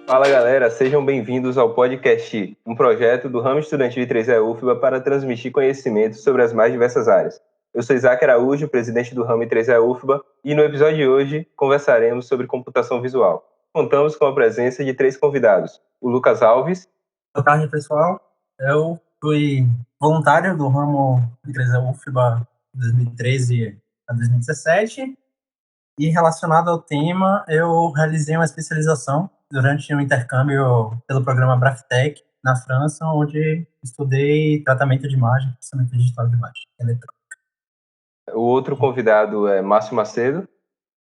Fala galera, sejam bem-vindos ao podcast, um projeto do Ramo Estudantil 3E UFBA para transmitir conhecimento sobre as mais diversas áreas. Eu sou Isaac Araújo, presidente do Ramo 3E UFBA, e no episódio de hoje conversaremos sobre computação visual. Contamos com a presença de 3 convidados, o Lucas Alves. Boa tarde, pessoal. Eu fui voluntário do Ramo 3E UFBA de 2013 a 2017 e relacionado ao tema, eu realizei uma especialização durante um intercâmbio pelo programa Braftec, na França, onde estudei tratamento de imagem, processamento digital de imagem eletrônica. O outro convidado é Márcio Macedo.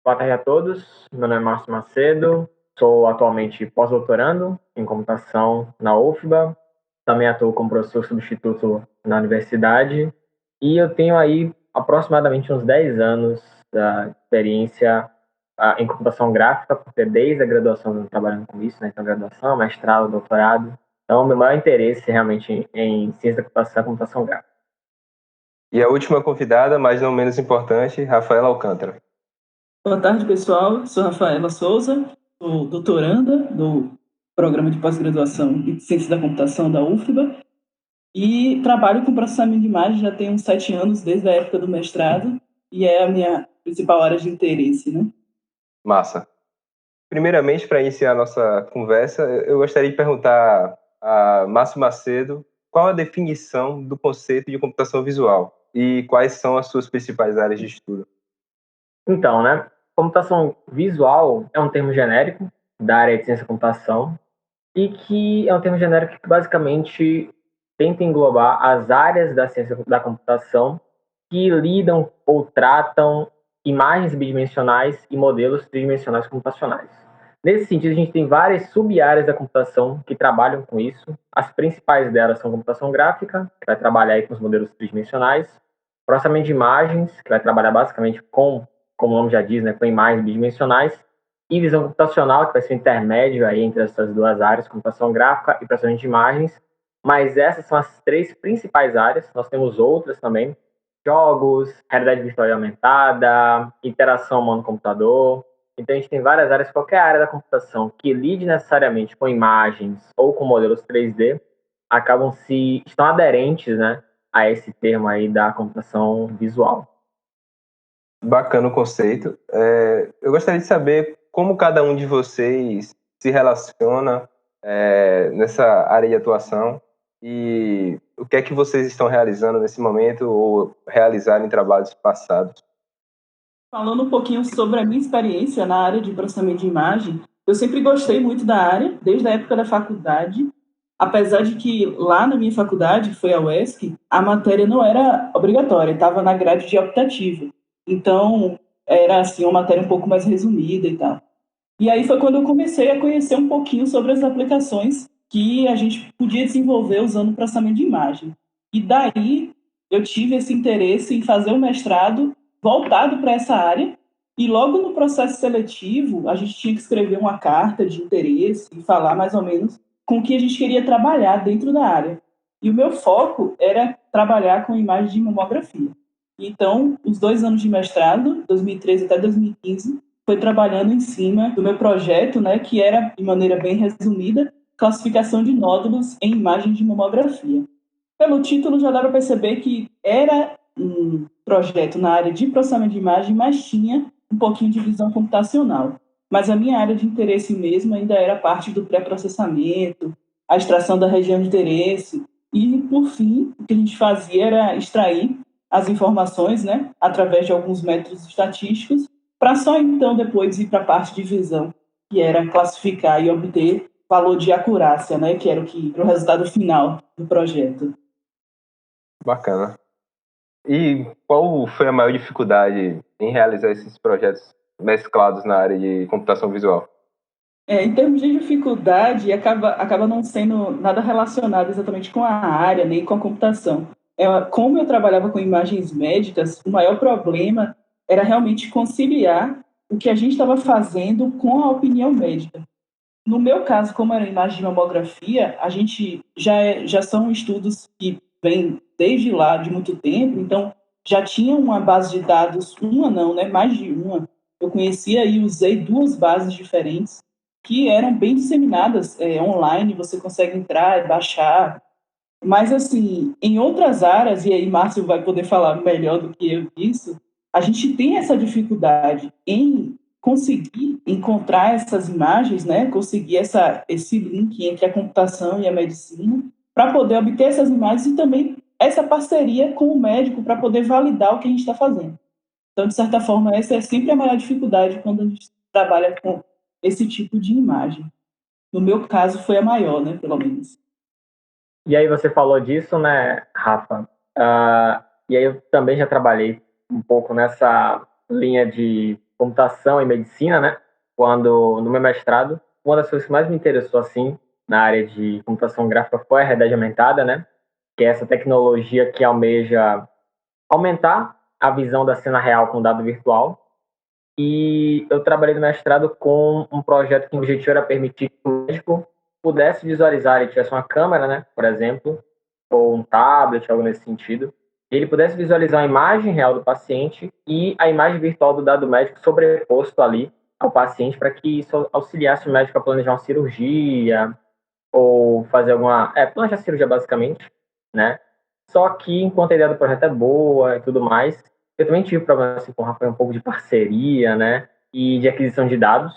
Boa tarde a todos, meu nome é Márcio Macedo, sou atualmente pós-doutorando em computação na UFBA, também atuo como professor substituto na universidade e eu tenho aí aproximadamente uns 10 anos da experiência em computação gráfica, porque desde a graduação eu estou trabalhando com isso, né? Então, graduação, mestrado, doutorado. Então, meu maior interesse realmente em ciência da computação é computação gráfica. E a última convidada, mas não menos importante, Rafaela Alcântara. Boa tarde, pessoal. Sou Rafaela Souza, sou doutoranda do Programa de Pós-Graduação em Ciência da Computação da UFBA e trabalho com processamento de imagem já tem uns 7 anos, desde a época do mestrado, e é a minha principal área de interesse, né? Massa. Primeiramente, para iniciar a nossa conversa, eu gostaria de perguntar a Márcio Macedo qual a definição do conceito de computação visual e quais são as suas principais áreas de estudo. Então, né, computação visual é um termo genérico da área de ciência da computação e que é um termo genérico que basicamente tenta englobar as áreas da ciência da computação que lidam ou tratam imagens bidimensionais e modelos tridimensionais computacionais. Nesse sentido, a gente tem várias sub-áreas da computação que trabalham com isso. As principais delas são computação gráfica, que vai trabalhar aí com os modelos tridimensionais, processamento de imagens, que vai trabalhar basicamente com, como o nome já diz, né, com imagens bidimensionais, e visão computacional, que vai ser o intermédio aí entre essas duas áreas, computação gráfica e processamento de imagens. Mas essas são as 3 principais áreas. Nós temos outras também, jogos, realidade virtual e aumentada, interação humano-computador. Então, a gente tem várias áreas. Qualquer área da computação que lide necessariamente com imagens ou com modelos 3D estão aderentes, né, a esse termo aí da computação visual. Bacana o conceito. Eu gostaria de saber como cada um de vocês se relaciona nessa área de atuação e o que é que vocês estão realizando nesse momento ou realizaram em trabalhos passados. Falando um pouquinho sobre a minha experiência na área de processamento de imagem, eu sempre gostei muito da área, desde a época da faculdade, apesar de que lá na minha faculdade, que foi a UESC, a matéria não era obrigatória, estava na grade de optativa. Então, era assim, uma matéria um pouco mais resumida e tal. E aí foi quando eu comecei a conhecer um pouquinho sobre as aplicações que a gente podia desenvolver usando o processamento de imagem. E daí eu tive esse interesse em fazer um mestrado voltado para essa área, e logo no processo seletivo a gente tinha que escrever uma carta de interesse e falar mais ou menos com o que a gente queria trabalhar dentro da área. E o meu foco era trabalhar com imagem de mamografia. Então, os 2 anos de mestrado, 2013 até 2015, foi trabalhando em cima do meu projeto, né, que era, de maneira bem resumida, classificação de nódulos em imagens de mamografia. Pelo título já dá para perceber que era um projeto na área de processamento de imagem, mas tinha um pouquinho de visão computacional. Mas a minha área de interesse mesmo ainda era parte do pré-processamento, a extração da região de interesse, e, por fim, o que a gente fazia era extrair as informações, né, através de alguns métodos estatísticos, para só então depois ir para a parte de visão, que era classificar e obter valor de acurácia, né, que era o resultado final do projeto. Bacana. E qual foi a maior dificuldade em realizar esses projetos mesclados na área de computação visual? Em termos de dificuldade, acaba não sendo nada relacionado exatamente com a área, nem com a computação. Como eu trabalhava com imagens médicas, o maior problema era realmente conciliar o que a gente estava fazendo com a opinião médica. No meu caso, como era imagem de mamografia, a gente já são estudos que vêm desde lá de muito tempo, então já tinha uma base de dados, uma não, né, mais de uma. Eu conhecia e usei 2 bases diferentes que eram bem disseminadas online, você consegue entrar e baixar. Mas, assim, em outras áreas, e aí Márcio vai poder falar melhor do que eu disso, a gente tem essa dificuldade em conseguir encontrar essas imagens, né? Conseguir esse link entre a computação e a medicina, para poder obter essas imagens e também essa parceria com o médico para poder validar o que a gente está fazendo. Então, de certa forma, essa é sempre a maior dificuldade quando a gente trabalha com esse tipo de imagem. No meu caso, foi a maior, né? Pelo menos. E aí você falou disso, né, Rafa? E aí eu também já trabalhei um pouco nessa linha de computação e medicina, né? Quando, no meu mestrado, uma das coisas que mais me interessou, assim, na área de computação gráfica foi a realidade aumentada, né? Que é essa tecnologia que almeja aumentar a visão da cena real com dado virtual. E eu trabalhei no mestrado com um projeto que o objetivo era permitir que o médico pudesse visualizar, ele tivesse uma câmera, né, por exemplo, ou um tablet, algo nesse sentido, e ele pudesse visualizar a imagem real do paciente e a imagem virtual do dado médico sobreposto ali ao paciente para que isso auxiliasse o médico a planejar uma cirurgia ou fazer alguma... planejar cirurgia basicamente, né? Só que enquanto a ideia do projeto é boa e tudo mais, eu também tive problema assim, com o Rafael, um pouco de parceria, né? E de aquisição de dados.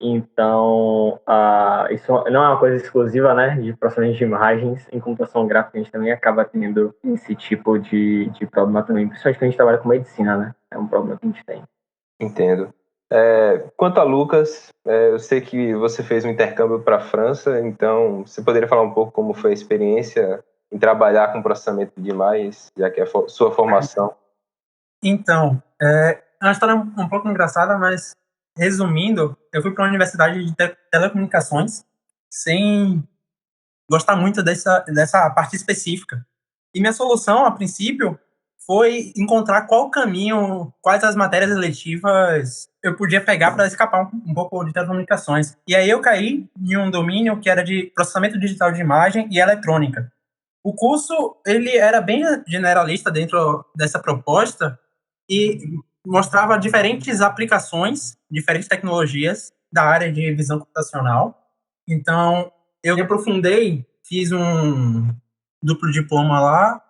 Então, isso não é uma coisa exclusiva, né? De processamento de imagens. Em computação gráfica, a gente também acaba tendo esse tipo de problema também. Principalmente quando a gente trabalha com medicina, né? É um problema que a gente tem. Entendo. Quanto a Lucas, eu sei que você fez um intercâmbio para a França, então você poderia falar um pouco como foi a experiência em trabalhar com processamento de imagens, já que é a sua formação? Então, é uma história um pouco engraçada, mas resumindo, eu fui para uma universidade de telecomunicações sem gostar muito dessa parte específica. E minha solução, a princípio, foi encontrar qual caminho, quais as matérias eletivas eu podia pegar para escapar um pouco de telecomunicações. E aí eu caí em um domínio que era de processamento digital de imagem e eletrônica. O curso ele era bem generalista dentro dessa proposta e mostrava diferentes aplicações, diferentes tecnologias da área de visão computacional. Então, eu me aprofundei, fiz um duplo diploma lá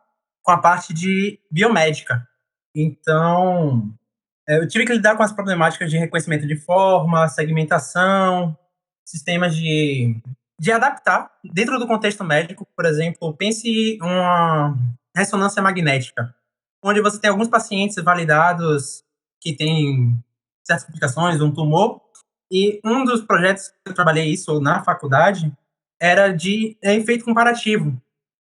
com a parte de biomédica. Então, eu tive que lidar com as problemáticas de reconhecimento de forma, segmentação, sistemas de adaptar dentro do contexto médico. Por exemplo, pense uma ressonância magnética, onde você tem alguns pacientes validados que têm certas complicações, um tumor, e um dos projetos que eu trabalhei isso na faculdade era de efeito comparativo.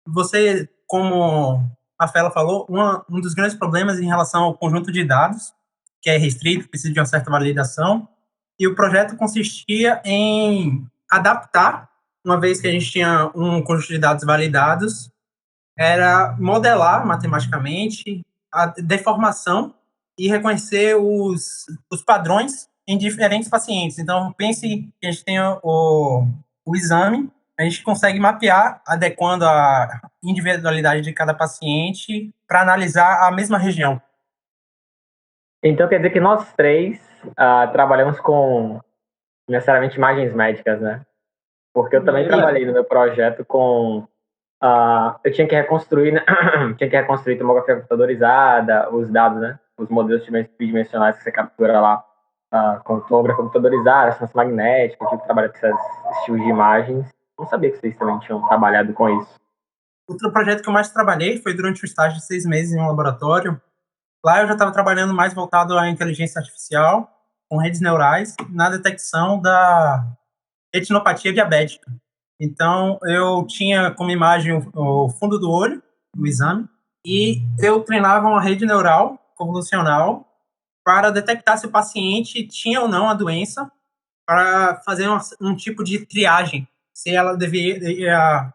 Você, como a Fela falou, um dos grandes problemas em relação ao conjunto de dados, que é restrito, precisa de uma certa validação, e o projeto consistia em adaptar, uma vez que a gente tinha um conjunto de dados validados, era modelar matematicamente a deformação e reconhecer os padrões em diferentes pacientes. Então, pense que a gente tem o exame, a gente consegue mapear, adequando a individualidade de cada paciente para analisar a mesma região. Então quer dizer que nós três trabalhamos com necessariamente imagens médicas, né? Porque eu também trabalhei no meu projeto com... eu tinha que reconstruir, né? Tinha que reconstruir tomografia computadorizada, os dados, né? Os modelos tridimensionais que você captura lá com tomografia computadorizada, ressonância magnética, eu tive que trabalhar com esses tipos de imagens. Não sabia que vocês também tinham trabalhado com isso. Outro projeto que eu mais trabalhei foi durante o estágio de 6 meses em um laboratório. Lá eu já estava trabalhando mais voltado à inteligência artificial, com redes neurais, na detecção da retinopatia diabética. Então, eu tinha como imagem o fundo do olho, no exame, e eu treinava uma rede neural convolucional para detectar se o paciente tinha ou não a doença, para fazer um tipo de triagem, se ela deveria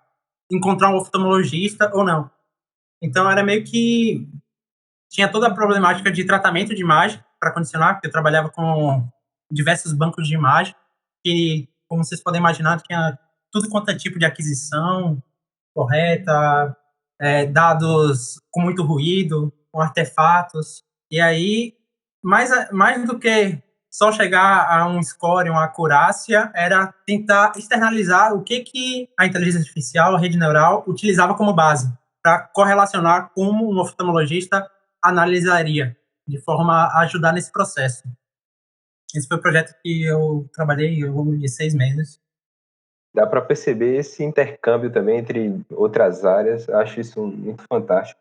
encontrar um oftalmologista ou não. Então, era meio que... Tinha toda a problemática de tratamento de imagem para condicionar, porque eu trabalhava com diversos bancos de imagem, que, como vocês podem imaginar, tinha tudo quanto é tipo de aquisição correta, dados com muito ruído, com artefatos. E aí, mais do que só chegar a um score, uma acurácia, era tentar externalizar o que a inteligência artificial, a rede neural, utilizava como base para correlacionar como um oftalmologista analisaria, de forma a ajudar nesse processo. Esse foi o projeto que eu trabalhei ao longo de 6 meses. Dá para perceber esse intercâmbio também entre outras áreas. Acho isso muito fantástico.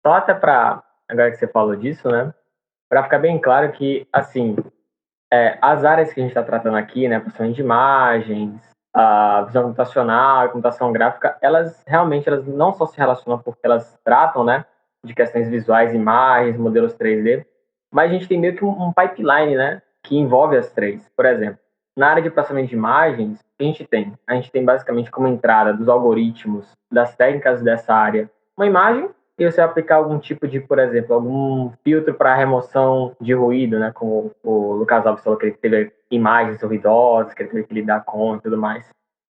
Só até para, agora que você falou disso, né? Para ficar bem claro que, assim, as áreas que a gente está tratando aqui, né? Processamento de imagens, a visão computacional, a computação gráfica, elas não só se relacionam porque elas tratam, né? De questões visuais, imagens, modelos 3D, mas a gente tem meio que um pipeline, né? Que envolve as três. Por exemplo, na área de processamento de imagens, a gente tem basicamente como entrada dos algoritmos, das técnicas dessa área, uma imagem, e você aplicar algum tipo de, por exemplo, algum filtro para remoção de ruído, né? Como o Lucas Alves falou que ele teve imagens ruidosas, que ele teve que lidar com e tudo mais.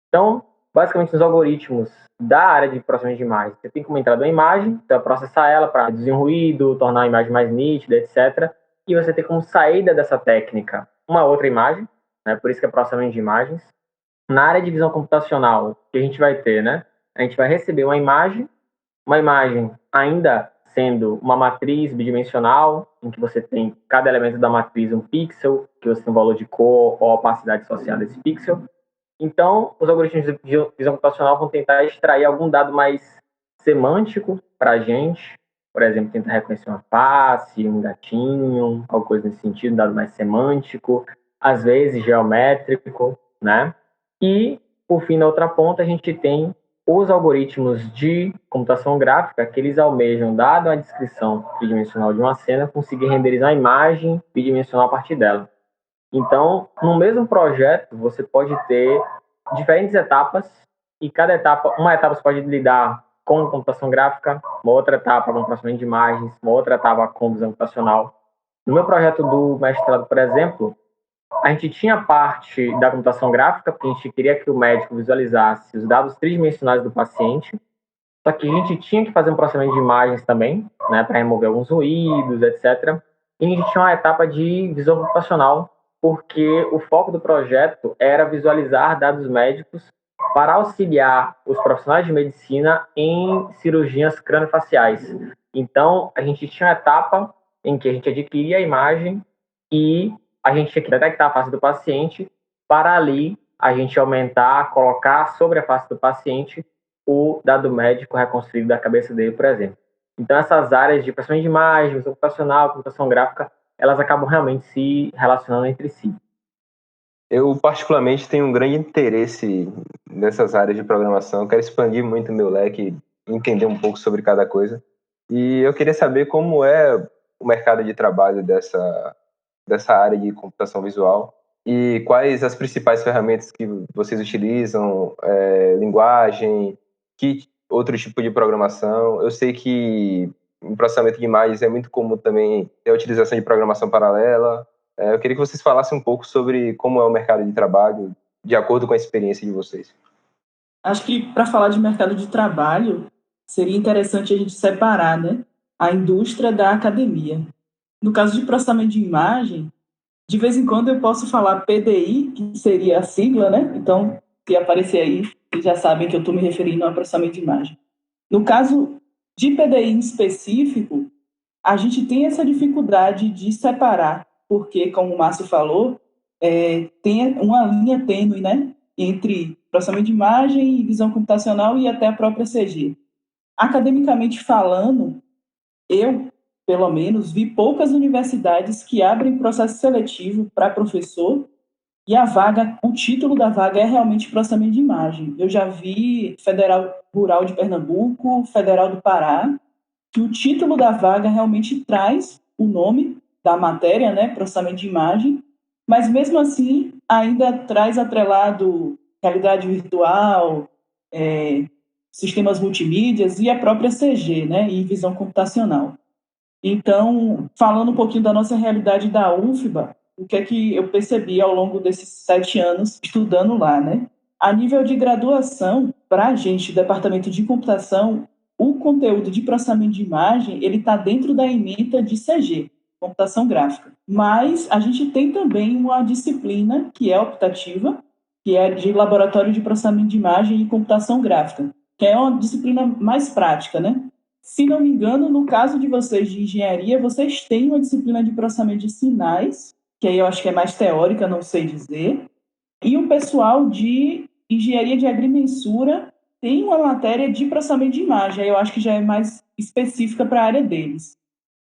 Então, basicamente, nos algoritmos da área de processamento de imagens, você tem como entrada uma imagem, você vai processar ela para reduzir o ruído, tornar a imagem mais nítida, etc. E você tem como saída dessa técnica uma outra imagem, né? Por isso que é processamento de imagens. Na área de visão computacional, que a gente vai ter, né? A gente vai receber uma imagem ainda sendo uma matriz bidimensional, em que você tem cada elemento da matriz um pixel, que você tem um valor de cor ou opacidade associada a esse pixel. Então, os algoritmos de visão computacional vão tentar extrair algum dado mais semântico para a gente, por exemplo, tentar reconhecer uma face, um gatinho, alguma coisa nesse sentido, um dado mais semântico, às vezes geométrico, né? E, por fim, na outra ponta, a gente tem os algoritmos de computação gráfica, que eles almejam, dado a descrição bidimensional de uma cena, conseguir renderizar a imagem bidimensional a partir dela. Então, no mesmo projeto, você pode ter diferentes etapas, e uma etapa você pode lidar com computação gráfica, uma outra etapa com processamento de imagens, uma outra etapa com visão computacional. No meu projeto do mestrado, por exemplo, a gente tinha parte da computação gráfica, porque a gente queria que o médico visualizasse os dados tridimensionais do paciente, só que a gente tinha que fazer um processamento de imagens também, né, para remover alguns ruídos, etc. E a gente tinha uma etapa de visão computacional, porque o foco do projeto era visualizar dados médicos para auxiliar os profissionais de medicina em cirurgias craniofaciais. Então, a gente tinha uma etapa em que a gente adquiria a imagem e a gente tinha que detectar a face do paciente para ali a gente aumentar, colocar sobre a face do paciente o dado médico reconstruído da cabeça dele, por exemplo. Então, essas áreas de processamento de imagem, visão computacional, computação gráfica, elas acabam realmente se relacionando entre si. Eu, particularmente, tenho um grande interesse nessas áreas de programação. Quero expandir muito o meu leque, entender um pouco sobre cada coisa. E eu queria saber como é o mercado de trabalho dessa área de computação visual e quais as principais ferramentas que vocês utilizam, linguagem, que outro tipo de programação. Eu sei que em processamento de imagens é muito comum também ter a utilização de programação paralela. Eu queria que vocês falassem um pouco sobre como é o mercado de trabalho, de acordo com a experiência de vocês. Acho que para falar de mercado de trabalho, seria interessante a gente separar, né, a indústria da academia. No caso de processamento de imagem, de vez em quando eu posso falar PDI, que seria a sigla, né? Então, se aparecer aí, vocês já sabem que eu estou me referindo ao processamento de imagem. No caso de PDI em específico, a gente tem essa dificuldade de separar, porque, como o Márcio falou, tem uma linha tênue, né, entre processamento de imagem e visão computacional e até a própria CG. Academicamente falando, eu, pelo menos, vi poucas universidades que abrem processo seletivo para professor e o título da vaga é realmente processamento de imagem. Eu já vi Federal Rural de Pernambuco, Federal do Pará, que o título da vaga realmente traz o nome da matéria, né, processamento de imagem, mas mesmo assim ainda traz atrelado realidade virtual, sistemas multimídias e a própria CG, né, e visão computacional. Então, falando um pouquinho da nossa realidade da UFBA, o que é que eu percebi ao longo desses 7 anos estudando lá, né? A nível de graduação, para a gente, departamento de computação, o conteúdo de processamento de imagem, ele está dentro da ementa de CG, computação gráfica. Mas a gente tem também uma disciplina que é optativa, que é de laboratório de processamento de imagem e computação gráfica, que é uma disciplina mais prática, né? Se não me engano, no caso de vocês de engenharia, vocês têm uma disciplina de processamento de sinais, que aí eu acho que é mais teórica, não sei dizer, e o pessoal de engenharia de agrimensura tem uma matéria de processamento de imagem, aí eu acho que já é mais específica para a área deles.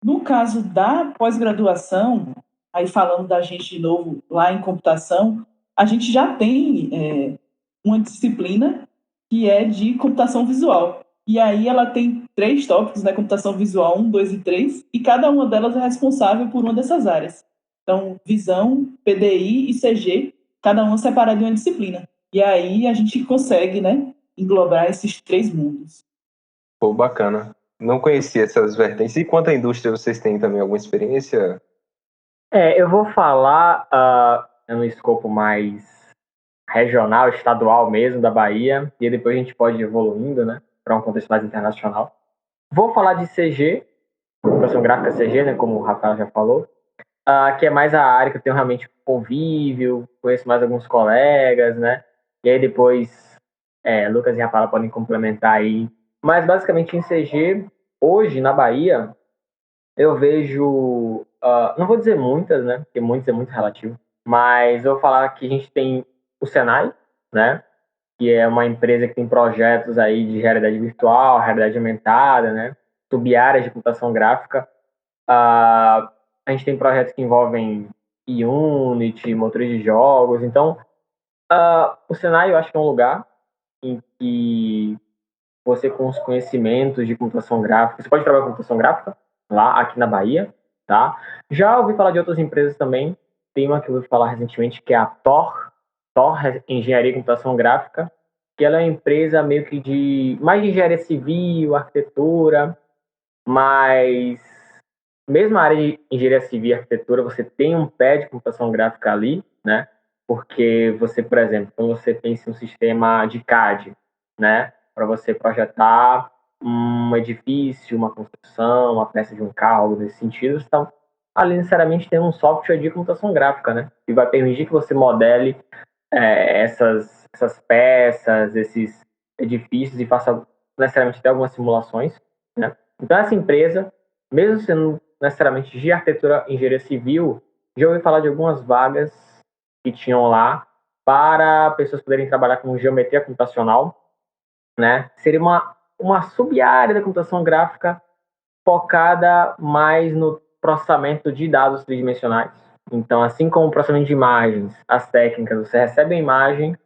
No caso da pós-graduação, aí falando da gente de novo lá em computação, a gente já tem uma disciplina que é de computação visual. E aí ela tem 3 tópicos, né? Computação visual 1, 2 e 3, e cada uma delas é responsável por uma dessas áreas. Então, visão, PDI e CG, cada uma separada em uma disciplina. E aí a gente consegue, né, englobar esses 3 mundos. Pô, bacana. Não conhecia essas vertentes. E quanto à indústria, vocês têm também alguma experiência? Eu vou falar no escopo mais regional, estadual mesmo, da Bahia, e depois a gente pode ir evoluindo, né, para um contexto mais internacional. Vou falar de CG, computação gráfica CG, né, como o Rafael já falou, que é mais a área que eu tenho realmente convívio, conheço mais alguns colegas, né, e aí depois Lucas e Rafael podem complementar aí. Mas basicamente em CG, hoje na Bahia, eu vejo, não vou dizer muitas, né, porque muitas é muito relativo, mas eu vou falar que a gente tem o Senai, né, que é uma empresa que tem projetos aí de realidade virtual, realidade aumentada, né, sub-áreas de computação gráfica. A gente tem projetos que envolvem Unity, motores de jogos. Então, o Senai eu acho que é um lugar em que você, com os conhecimentos de computação gráfica, você pode trabalhar com computação gráfica lá, aqui na Bahia, tá? Já ouvi falar de outras empresas também. Tem uma que eu ouvi falar recentemente, que é a Tor Engenharia e Computação Gráfica, que ela é uma empresa meio que mais de engenharia civil, arquitetura, mas mesmo a área de engenharia civil e arquitetura, você tem um pé de computação gráfica ali, né? Porque você, por exemplo, quando você pensa em um sistema de CAD, né, para você projetar um edifício, uma construção, uma peça de um carro, algo nesse sentido, então ali necessariamente tem um software de computação gráfica, né, que vai permitir que você modele essas peças, esses edifícios e faça necessariamente até algumas simulações, né? Então essa empresa, mesmo sendo necessariamente de arquitetura e engenharia civil, já ouvi falar de algumas vagas que tinham lá para pessoas poderem trabalhar com geometria computacional, né? Seria uma sub-área da computação gráfica focada mais no processamento de dados tridimensionais. Então, assim como o processamento de imagens, as técnicas, você recebe a imagem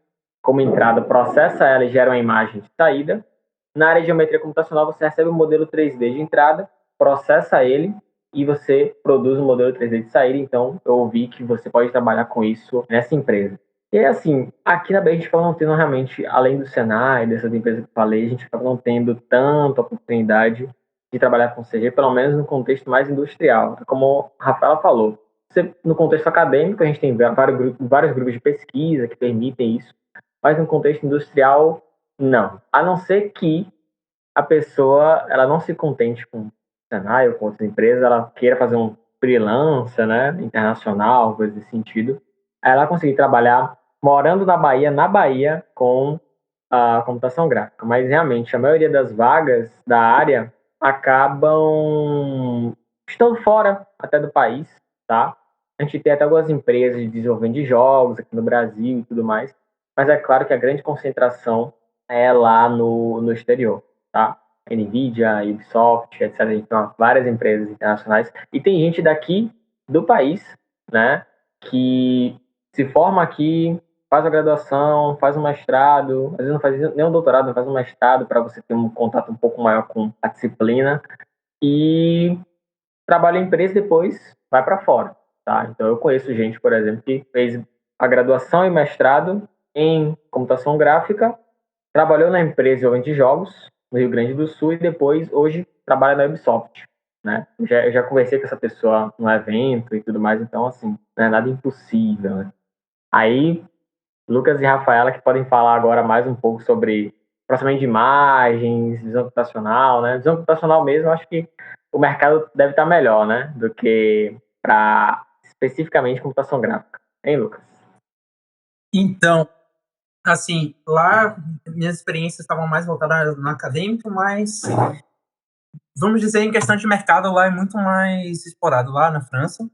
como entrada, processa ela e gera uma imagem de saída. Na área de geometria computacional, você recebe o modelo 3D de entrada, processa ele e você produz um modelo 3D de saída. Então, eu ouvi que você pode trabalhar com isso nessa empresa. E assim, aqui na Bahia a gente acaba não tendo realmente, além do Senai, dessas empresas que eu falei, a gente acaba não tendo tanta oportunidade de trabalhar com CG, pelo menos no contexto mais industrial. Como a Rafaela falou, no contexto acadêmico, a gente tem vários grupos de pesquisa que permitem isso, mas no contexto industrial, não. A não ser que a pessoa ela não se contente com o Senai ou com outras empresas, ela queira fazer um freelancer, né, internacional, coisa desse sentido, ela conseguir trabalhar morando na Bahia, com a computação gráfica. Mas realmente, a maioria das vagas da área acabam estando fora até do país, tá? A gente tem até algumas empresas de desenvolvimento de jogos aqui no Brasil e tudo mais, mas é claro que a grande concentração é lá no exterior, tá? Nvidia, Ubisoft, etc. A gente tem várias empresas internacionais e tem gente daqui do país, né, que se forma aqui, faz a graduação, faz um mestrado, às vezes não faz nem um doutorado, não faz um mestrado para você ter um contato um pouco maior com a disciplina e trabalha em empresa e depois vai para fora, tá? Então eu conheço gente, por exemplo, que fez a graduação e mestrado em computação gráfica, trabalhou na empresa de desenvolvimento de jogos no Rio Grande do Sul e depois hoje trabalha na Ubisoft, né? Eu já conversei com essa pessoa no evento e tudo mais, então assim, não é nada impossível, né? Aí Lucas e Rafaela que podem falar agora mais um pouco sobre processamento de imagens, visão computacional, né? Visão computacional mesmo, eu acho que o mercado deve estar melhor, né? Do que para especificamente computação gráfica. Hein, Lucas? Então, assim, lá minhas experiências estavam mais voltadas no acadêmico, mas vamos dizer, em questão de mercado, lá é muito mais explorado. Lá na França,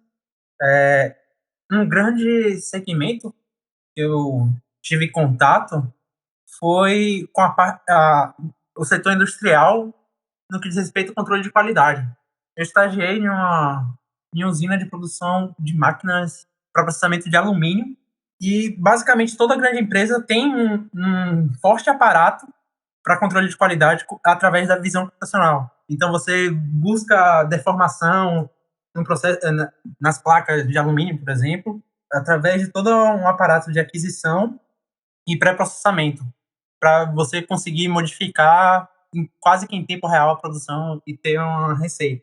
um grande segmento que eu tive contato foi com o setor industrial no que diz respeito ao controle de qualidade. Eu estagiei em uma usina de produção de máquinas para processamento de alumínio e, basicamente, toda grande empresa tem um forte aparato para controle de qualidade através da visão computacional. Então, você busca deformação no processo, nas placas de alumínio, por exemplo, através de todo um aparato de aquisição e pré-processamento, para você conseguir modificar quase que em tempo real a produção e ter uma receita.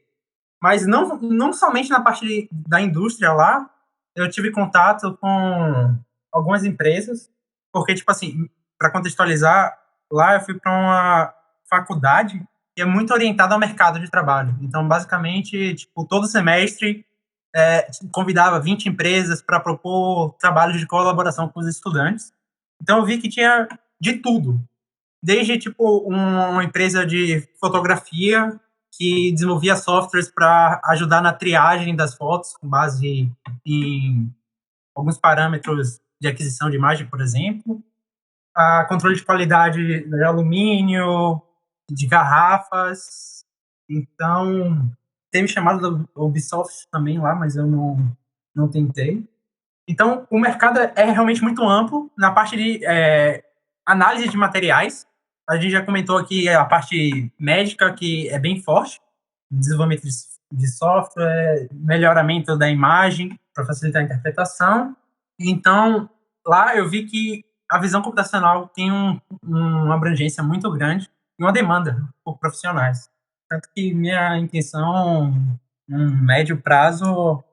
Mas não somente na parte da indústria lá, eu tive contato com algumas empresas, porque, tipo assim, para contextualizar, lá eu fui para uma faculdade que é muito orientada ao mercado de trabalho. Então, basicamente, tipo, todo semestre convidava 20 empresas para propor trabalhos de colaboração com os estudantes. Então, eu vi que tinha de tudo, desde tipo uma empresa de fotografia que desenvolvia softwares para ajudar na triagem das fotos com base em alguns parâmetros de aquisição de imagem, por exemplo, a controle de qualidade de alumínio, de garrafas. Então, teve chamado da Ubisoft também lá, mas eu não tentei. Então, o mercado é realmente muito amplo na parte de análise de materiais. A gente já comentou aqui a parte médica, que é bem forte, desenvolvimento de software, melhoramento da imagem para facilitar a interpretação. Então, lá eu vi que a visão computacional tem uma abrangência muito grande e uma demanda por profissionais. Tanto que minha intenção, no médio prazo,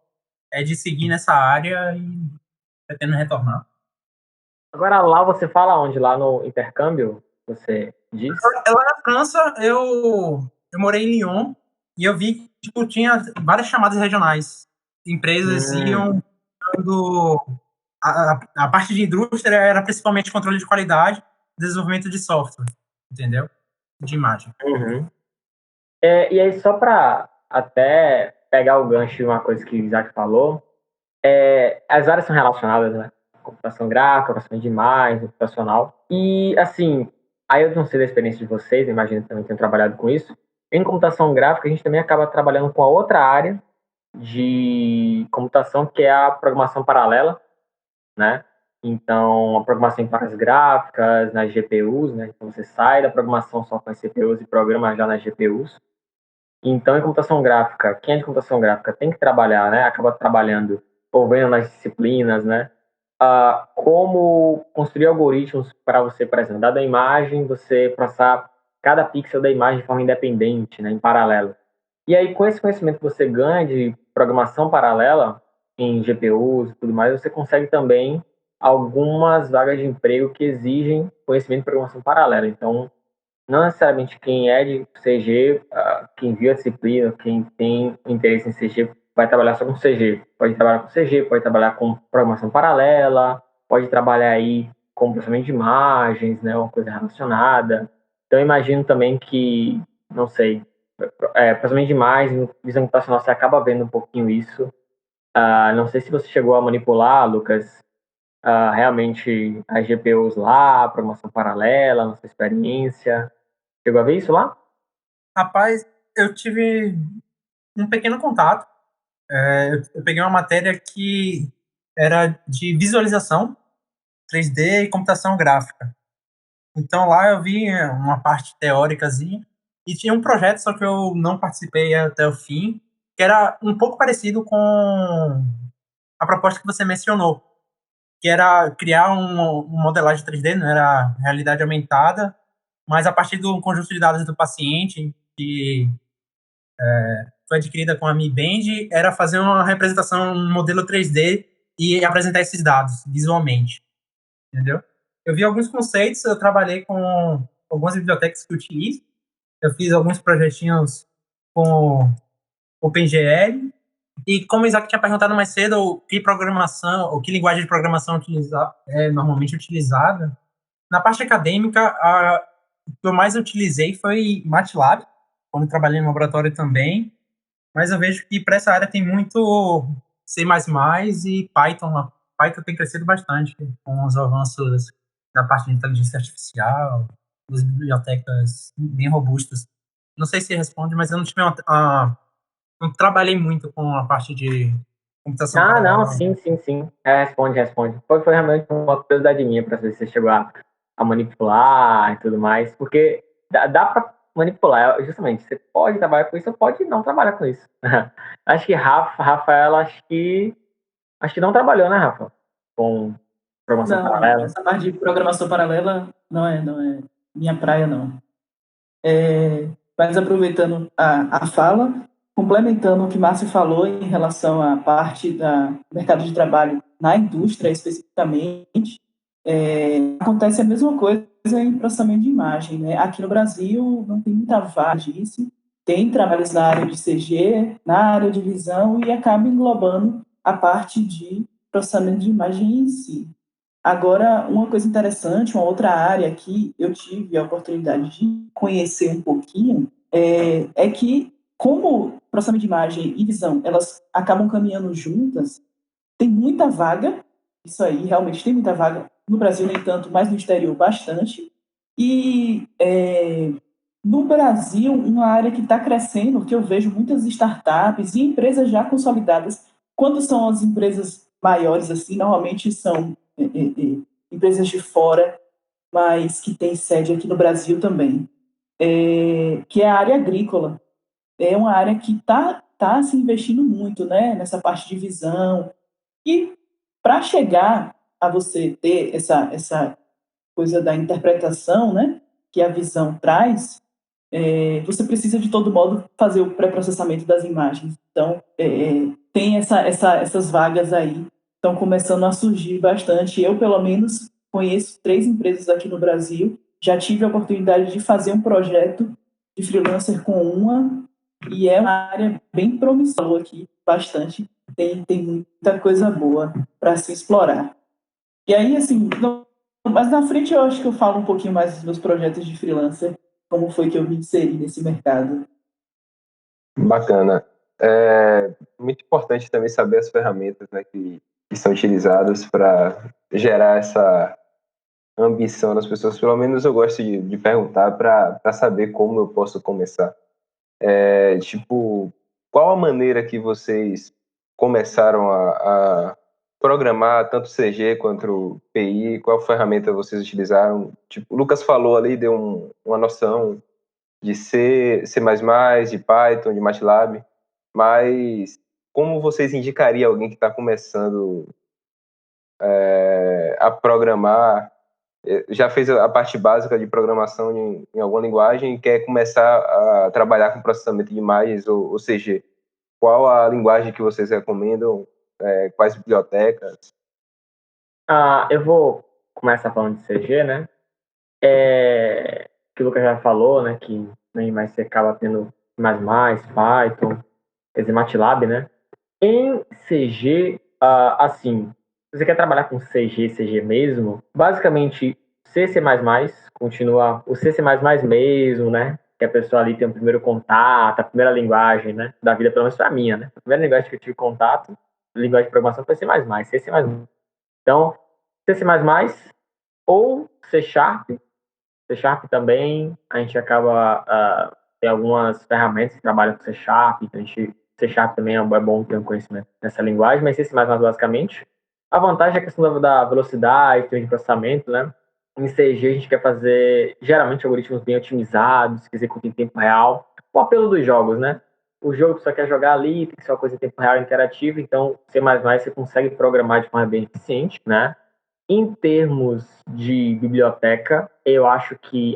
é de seguir nessa área e pretendo retornar. Agora lá você fala onde? Lá no intercâmbio, você diz? Lá na França, eu morei em Lyon e eu vi que tipo, tinha várias chamadas regionais. Empresas iam dando... A parte de indústria era principalmente controle de qualidade, desenvolvimento de software, entendeu? De imagem. Uhum. E aí, só para até pegar o gancho de uma coisa que o Isaac falou, as áreas são relacionadas, né? Computação gráfica, processamento de imagem, computacional. E, assim, aí eu não sei da experiência de vocês, imagino que também tenham trabalhado com isso. Em computação gráfica, a gente também acaba trabalhando com a outra área de computação, que é a programação paralela, né? Então, a programação em placas gráficas, nas GPUs, né? Então, você sai da programação só com as CPUs e programa já nas GPUs. Então, em computação gráfica, quem é de computação gráfica tem que trabalhar, né? Acaba trabalhando ou vendo nas disciplinas, né? Como construir algoritmos para você, por exemplo, dada a imagem, você processar cada pixel da imagem de forma independente, né? Em paralelo. E aí, com esse conhecimento que você ganha de programação paralela em GPUs e tudo mais, você consegue também algumas vagas de emprego que exigem conhecimento de programação paralela. Então, não necessariamente quem é de CG, quem viu a disciplina, quem tem interesse em CG, vai trabalhar só com CG. Pode trabalhar com CG, pode trabalhar com programação paralela, pode trabalhar aí com processamento de imagens, né, uma coisa relacionada. Então, eu imagino também que, não sei, processamento de imagens, visão computacional, você acaba vendo um pouquinho isso. Não sei se você chegou a manipular, Lucas, realmente as GPUs lá, programação paralela, nossa experiência. Chegou a ver isso lá? Rapaz, eu tive um pequeno contato. Eu peguei uma matéria que era de visualização 3D e computação gráfica. Então lá eu vi uma parte teóricazinha e tinha um projeto, só que eu não participei até o fim, que era um pouco parecido com a proposta que você mencionou, que era criar um modelagem 3D, não era realidade aumentada, mas a partir do conjunto de dados do paciente, que foi adquirida com a Mi Band, era fazer uma representação, um modelo 3D e apresentar esses dados visualmente, entendeu? Eu vi alguns conceitos, eu trabalhei com algumas bibliotecas que utilizo. Eu fiz alguns projetinhos com OpenGL. E como o Isaac tinha perguntado mais cedo, que programação, ou que linguagem de programação é normalmente utilizada, na parte acadêmica, o que eu mais utilizei foi MATLAB, quando trabalhei no laboratório também, mas eu vejo que para essa área tem muito C++ e Python. Python tem crescido bastante com os avanços da parte de inteligência artificial, das bibliotecas bem robustas. Não sei se responde, mas eu não tive não trabalhei muito com a parte de computação Não, paralela. sim. Responde. Foi realmente uma curiosidade minha para saber se você chegou a manipular e tudo mais, porque dá para manipular, justamente, você pode trabalhar com isso ou pode não trabalhar com isso. Acho que Rafaela, acho que não trabalhou, né, Rafa? Com programação Não, paralela. essa parte de programação paralela não é minha praia, não. Mas aproveitando a fala, complementando o que Márcio falou em relação à parte do mercado de trabalho na indústria especificamente, acontece a mesma coisa em processamento de imagem, né? Aqui no Brasil não tem muita vaga disso, tem trabalhos na área de CG, na área de visão e acaba englobando a parte de processamento de imagem em si. Agora, uma coisa interessante, uma outra área que eu tive a oportunidade de conhecer um pouquinho, é que, como processamento de imagem e visão, elas acabam caminhando juntas, tem muita vaga, isso aí, realmente tem muita vaga, no Brasil nem tanto, mas no exterior bastante, e no Brasil, uma área que está crescendo, que eu vejo muitas startups e empresas já consolidadas, quando são as empresas maiores, assim, normalmente são empresas de fora, mas que têm sede aqui no Brasil também, que é a área agrícola. É uma área que tá se investindo muito, né, nessa parte de visão. E para chegar a você ter essa coisa da interpretação, né, que a visão traz, você precisa, de todo modo, fazer o pré-processamento das imagens. Então, tem essas vagas aí, estão começando a surgir bastante. Eu, pelo menos, conheço 3 empresas aqui no Brasil, já tive a oportunidade de fazer um projeto de freelancer com uma, e é uma área bem promissora aqui, bastante. Tem muita coisa boa para se explorar. E aí, assim, mas na frente eu acho que eu falo um pouquinho mais dos meus projetos de freelancer, como foi que eu me inseri nesse mercado. Bacana. É muito importante também saber as ferramentas, né, que são utilizadas para gerar essa ambição nas pessoas. Pelo menos eu gosto de perguntar para saber como eu posso começar. Tipo, qual a maneira que vocês começaram a programar tanto CG quanto PI? Qual ferramenta vocês utilizaram? Tipo, o Lucas falou ali, deu uma noção de C, C++, de Python, de MATLAB, mas como vocês indicariam alguém que está começando a programar, já fez a parte básica de programação em alguma linguagem e quer começar a trabalhar com processamento de imagens ou CG? Qual a linguagem que vocês recomendam? Quais bibliotecas? Eu vou começar falando de CG, né? Que o Lucas já falou, né? Que nem mais você acaba tendo mais, Python, quer dizer, MATLAB, né? Em CG, assim, se você quer trabalhar com CG mesmo, basicamente C++ continua o C++ mesmo, né? Que a pessoa ali tem o primeiro contato, a primeira linguagem, né? Da vida, pelo menos pra minha, né? A primeira linguagem que eu tive contato, linguagem de programação foi C++, C++. Então, C++ ou C Sharp. C Sharp também, a gente acaba, tem algumas ferramentas que trabalham com C Sharp, então C Sharp também é bom ter um conhecimento nessa linguagem, mas C++ basicamente. A vantagem é a questão da velocidade, de processamento, né? Em CG a gente quer fazer, geralmente, algoritmos bem otimizados, que executam em tempo real. O apelo dos jogos, né? O jogo só quer jogar ali, tem que ser uma coisa em tempo real interativa, então C++ você consegue programar de forma bem eficiente, né? Em termos de biblioteca, eu acho que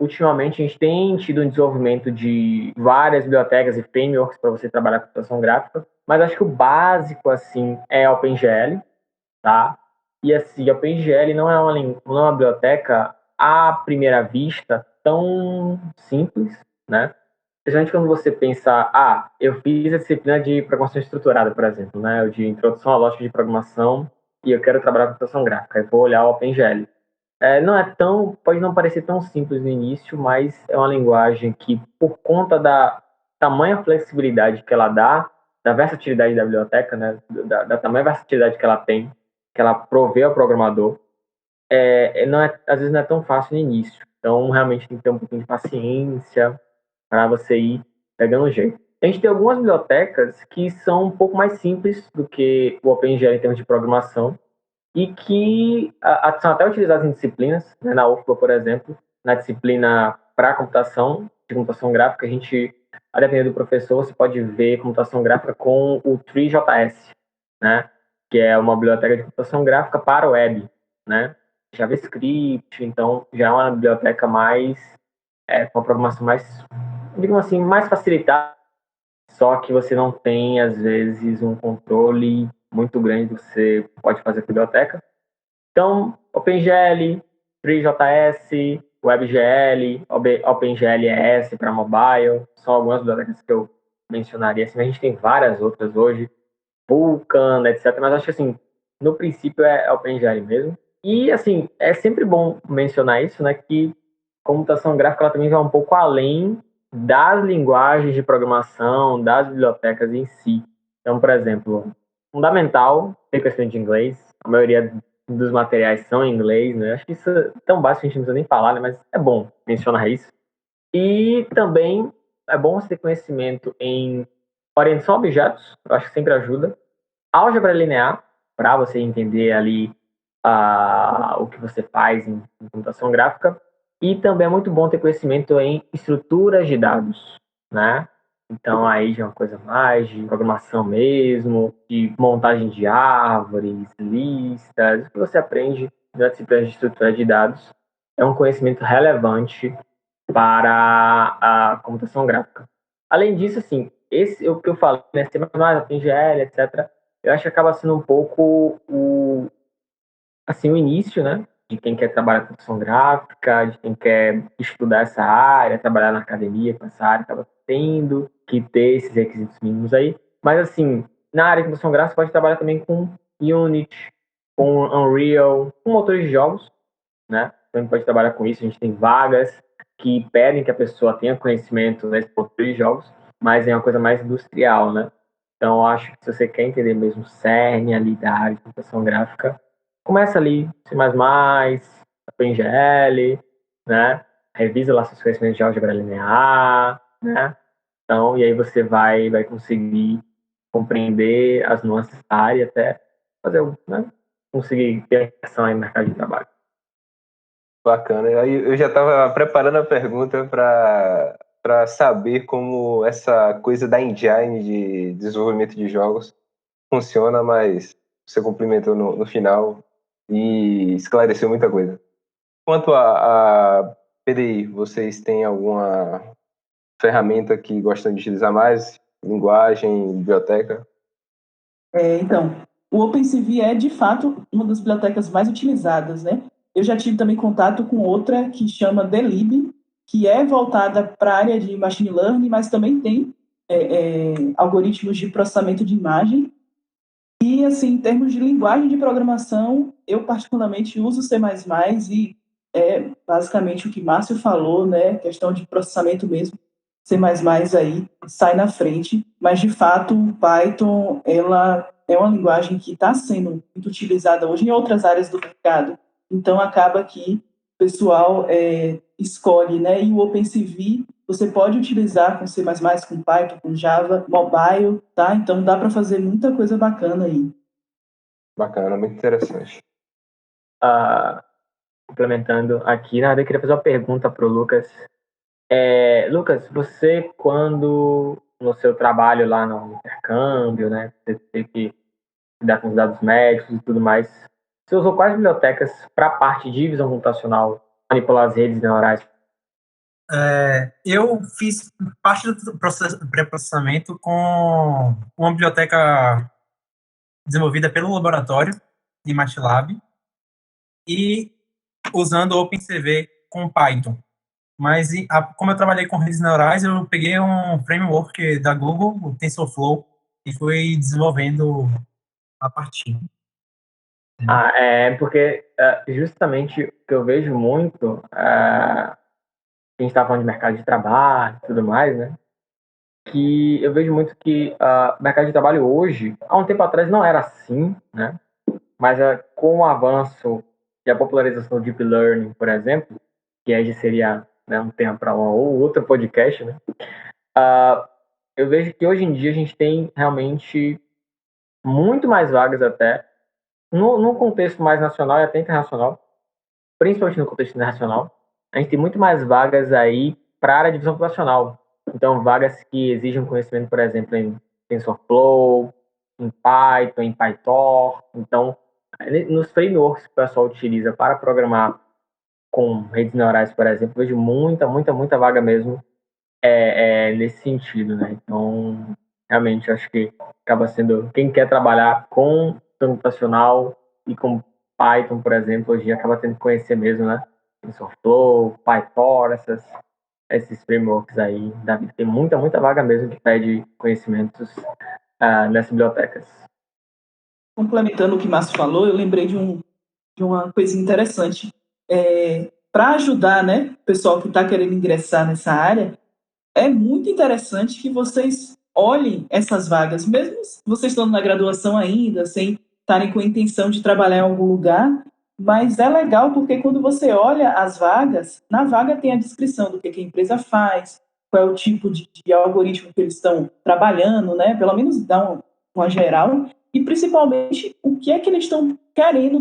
ultimamente, a gente tem tido um desenvolvimento de várias bibliotecas e frameworks para você trabalhar com computação gráfica, mas acho que o básico, assim, é a OpenGL, tá? E, assim, a OpenGL não é uma biblioteca, à primeira vista, tão simples, né? Especialmente quando você pensa, eu fiz a disciplina de programação estruturada, por exemplo, né? De introdução à lógica de programação e eu quero trabalhar com computação gráfica. Eu vou olhar o OpenGL. Pode não parecer tão simples no início, mas é uma linguagem que, por conta da tamanha flexibilidade que ela dá, da versatilidade da biblioteca, né? Da tamanha versatilidade que ela tem, que ela provê ao programador, às vezes não é tão fácil no início. Então, realmente tem que ter um pouquinho de paciência para você ir pegando o jeito. A gente tem algumas bibliotecas que são um pouco mais simples do que o OpenGL em termos de programação e que são até utilizadas em disciplinas, né? Na UFBA, por exemplo, na disciplina para computação, de computação gráfica, a depender do professor, você pode ver computação gráfica com o TreeJS, né? Que é uma biblioteca de computação gráfica para o web, né? JavaScript, então já é uma biblioteca com uma programação mais, digamos assim, mais facilitada, só que você não tem, às vezes, um controle muito grande do que você pode fazer com a biblioteca. Então, OpenGL, TreeJS, WebGL, OpenGL para mobile, são algumas bibliotecas que eu mencionaria. Assim, a gente tem várias outras hoje, Vulkan, etc. Mas acho que, assim, no princípio é OpenGL mesmo. E, assim, é sempre bom mencionar isso, né, que computação gráfica ela também vai um pouco além das linguagens de programação, das bibliotecas em si. Então, por exemplo, fundamental ter questão de inglês. A maioria dos materiais são em inglês, né? Acho que isso é tão básico que a gente não precisa nem falar, né? Mas é bom mencionar isso. E também é bom você ter conhecimento em orientação a objetos, eu acho que sempre ajuda. Álgebra linear, para você entender ali o que você faz em computação gráfica. E também é muito bom ter conhecimento em estruturas de dados, né? Então aí já é uma coisa mais de programação mesmo, de montagem de árvores, listas, o que você aprende na disciplina de estrutura de dados é um conhecimento relevante para a computação gráfica. Além disso, assim, o que eu falei, né, C++, OpenGL, etc., eu acho que acaba sendo um pouco o início, né, de quem quer trabalhar com computação gráfica, de quem quer estudar essa área, trabalhar na academia com essa área, acaba tendo que ter esses requisitos mínimos aí. Mas, assim, na área de computação gráfica, você pode trabalhar também com Unity, com Unreal, com motores de jogos, né? Também pode trabalhar com isso. A gente tem vagas que pedem que a pessoa tenha conhecimento nesse motor de jogos, mas é uma coisa mais industrial, né? Então, eu acho que se você quer entender mesmo o cerne ali da área de computação gráfica, começa ali, C++, OpenGL, né? Revisa lá seus conhecimentos de álgebra linear, né? Então, e aí você vai conseguir compreender as nuances da área até fazer, né? Conseguir ter ação aí no mercado de trabalho. Bacana. Aí eu já estava preparando a pergunta para saber como essa coisa da engine de desenvolvimento de jogos funciona, mas você complementou no final e esclareceu muita coisa. Quanto a PDI, vocês têm alguma ferramenta que gostam de utilizar mais? Linguagem, biblioteca? Então, o OpenCV é, de fato, uma das bibliotecas mais utilizadas, né? Eu já tive também contato com outra que chama Delib, que é voltada para a área de machine learning, mas também tem algoritmos de processamento de imagem. E, assim, em termos de linguagem de programação, eu particularmente uso C++ e é basicamente o que Márcio falou, né? Questão de processamento mesmo. C++ aí sai na frente, mas de fato o Python ela é uma linguagem que está sendo muito utilizada hoje em outras áreas do mercado. Então acaba que o pessoal escolhe, né? E o OpenCV você pode utilizar com C++, com Python, com Java, mobile, tá? Então dá para fazer muita coisa bacana aí. Bacana, muito interessante. Complementando aqui, na verdade eu queria fazer uma pergunta para o Lucas. Lucas, você quando no seu trabalho lá no intercâmbio, né, você teve que lidar com os dados médicos e tudo mais, você usou quais bibliotecas para a parte de visão computacional, manipular as redes neurais? Eu fiz parte do pré-processamento com uma biblioteca desenvolvida pelo laboratório de MATLAB e usando o OpenCV com Python. Mas como eu trabalhei com redes neurais, eu peguei um framework da Google, o TensorFlow, e fui desenvolvendo a partir. Porque justamente o que eu vejo muito, a gente está falando de mercado de trabalho e tudo mais, né? Que eu vejo muito que o mercado de trabalho hoje, há um tempo atrás não era assim, né? Mas com o avanço e a popularização do Deep Learning, por exemplo, que aí já seria, né, um tema para um ou outro podcast, né? Eu vejo que hoje em dia a gente tem realmente muito mais vagas até, no contexto mais nacional e até internacional, principalmente no contexto internacional, a gente tem muito mais vagas aí para a área de visão computacional. Então, vagas que exigem conhecimento, por exemplo, em TensorFlow, em Python, em PyTorch. Então, nos frameworks que o pessoal utiliza para programar com redes neurais, por exemplo, vejo muita vaga mesmo nesse sentido, né? Então, realmente, acho que acaba sendo quem quer trabalhar com computacional e com Python, por exemplo, hoje acaba tendo que conhecer mesmo, né? TensorFlow, PyTorch, esses frameworks aí. Tem muita vaga mesmo que pede conhecimentos nessas bibliotecas. Complementando o que o Márcio falou, eu lembrei de uma coisa interessante. Para ajudar, né, o pessoal que está querendo ingressar nessa área, é muito interessante que vocês olhem essas vagas, mesmo vocês estando na graduação ainda, sem estarem com a intenção de trabalhar em algum lugar, mas é legal porque quando você olha as vagas, na vaga tem a descrição do que a empresa faz, qual é o tipo de algoritmo que eles estão trabalhando, né? Pelo menos dá uma geral, e principalmente o que é que eles estão querendo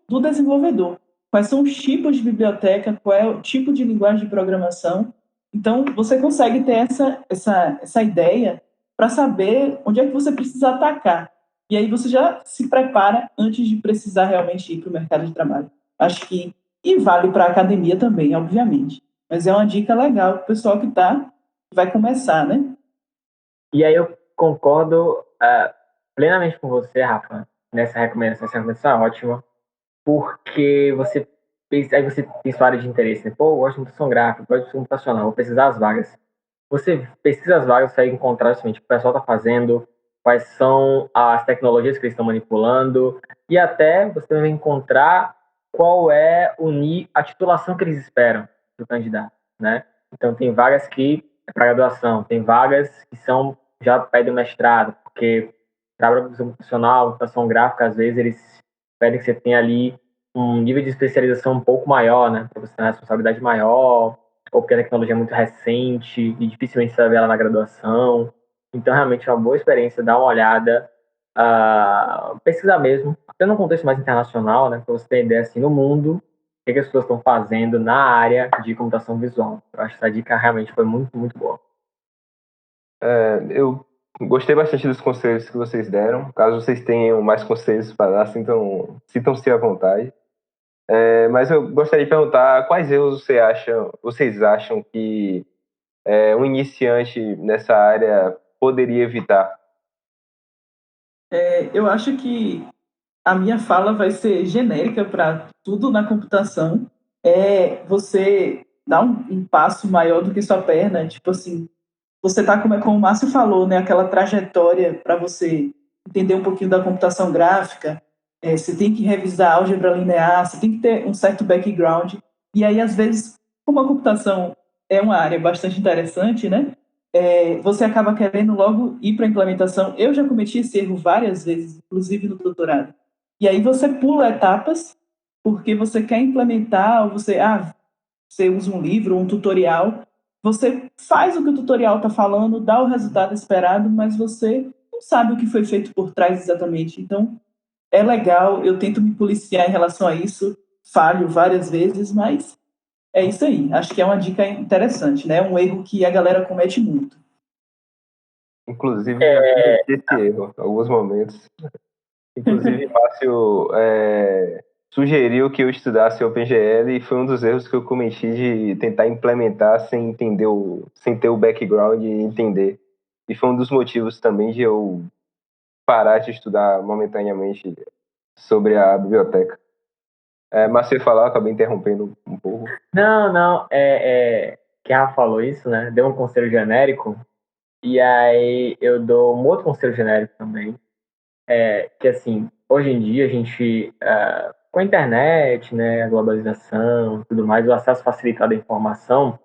do desenvolvedor. Quais são os tipos de biblioteca, qual é o tipo de linguagem de programação. Então, você consegue ter essa ideia para saber onde é que você precisa atacar. E aí você já se prepara antes de precisar realmente ir para o mercado de trabalho. Acho que, e vale para a academia também, obviamente. Mas é uma dica legal para o pessoal que vai começar, né? E aí eu concordo plenamente com você, Rafa, nessa recomendação. Essa recomendação é ótima, porque aí você tem sua área de interesse, né? Pô, eu gosto de computação gráfica, gosto de computacional, vou precisar das vagas. Você pesquisa as vagas, você vai encontrar justamente o que o pessoal está fazendo, quais são as tecnologias que eles estão manipulando, e até você vai encontrar qual é a titulação que eles esperam do candidato, né? Então, tem vagas que é para graduação, tem vagas que são já pedem mestrado, porque trabalho com computacional, computação gráfica, às vezes eles pedem que você tenha ali um nível de especialização um pouco maior, né? Para você ter uma responsabilidade maior, ou porque a tecnologia é muito recente e dificilmente você vai ver ela na graduação. Então, realmente é uma boa experiência dar uma olhada, pesquisar mesmo, até num contexto mais internacional, né? Para você ter ideia, assim, no mundo, o que as pessoas estão fazendo na área de computação visual. Eu acho que essa dica realmente foi muito boa. Eu gostei bastante dos conselhos que vocês deram. Caso vocês tenham mais conselhos para dar, sintam-se à vontade. Mas eu gostaria de perguntar quais erros vocês acham que um iniciante nessa área poderia evitar? Eu acho que a minha fala vai ser genérica para tudo na computação. É você dar um passo maior do que sua perna, tipo assim, você tá como o Márcio falou, né, aquela trajetória para você entender um pouquinho da computação gráfica, você tem que revisar álgebra linear, você tem que ter um certo background, e aí às vezes, como a computação é uma área bastante interessante, né, você acaba querendo logo ir para a implementação. Eu já cometi esse erro várias vezes, inclusive no doutorado. E aí você pula etapas porque você quer implementar, ou você usa um livro, um tutorial, você faz o que o tutorial está falando, dá o resultado esperado, mas você não sabe o que foi feito por trás exatamente. Então, é legal, eu tento me policiar em relação a isso, falho várias vezes, mas é isso aí. Acho que é uma dica interessante, né? Um erro que a galera comete muito. Inclusive, já cometi esse erro em alguns momentos. Inclusive, Márcio sugeriu que eu estudasse OpenGL e foi um dos erros que eu cometi de tentar implementar sem ter o background e entender. E foi um dos motivos também de eu parar de estudar momentaneamente sobre a biblioteca. Mas você falar, eu acabei interrompendo um pouco. Não, que a Rafa falou isso, né? Deu um conselho genérico, e aí eu dou um outro conselho genérico também, que assim, hoje em dia a gente, com a internet, né, a globalização, tudo mais, o acesso facilitado à informação,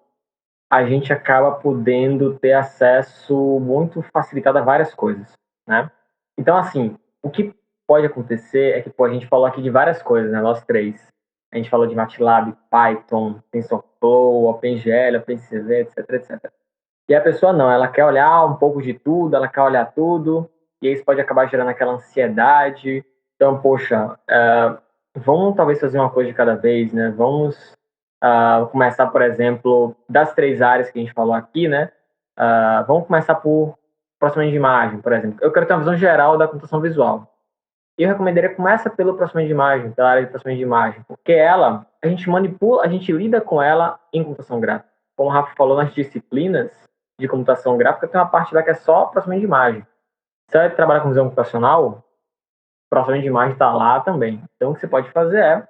a gente acaba podendo ter acesso muito facilitado a várias coisas, né? Então, assim, o que pode acontecer é que, pô, a gente falou aqui de várias coisas, né? Nós três. A gente falou de MATLAB, Python, TensorFlow, OpenGL, OpenCV, etc, etc. E a pessoa não, ela quer olhar um pouco de tudo, ela quer olhar tudo, e isso pode acabar gerando aquela ansiedade. Então, poxa, vamos talvez fazer uma coisa de cada vez, né? Vamos começar, por exemplo, das 3 áreas que a gente falou aqui, né? Vamos começar por processamento de imagem, por exemplo. Eu quero ter uma visão geral da computação visual. Eu recomendaria que começa pelo processamento de imagem, pela área de processamento de imagem, porque ela, a gente manipula, a gente lida com ela em computação gráfica. Como o Rafa falou, nas disciplinas de computação gráfica, tem uma parte lá que é só processamento de imagem. Se você trabalhar com visão computacional, processamento de imagem está lá também. Então, o que você pode fazer é,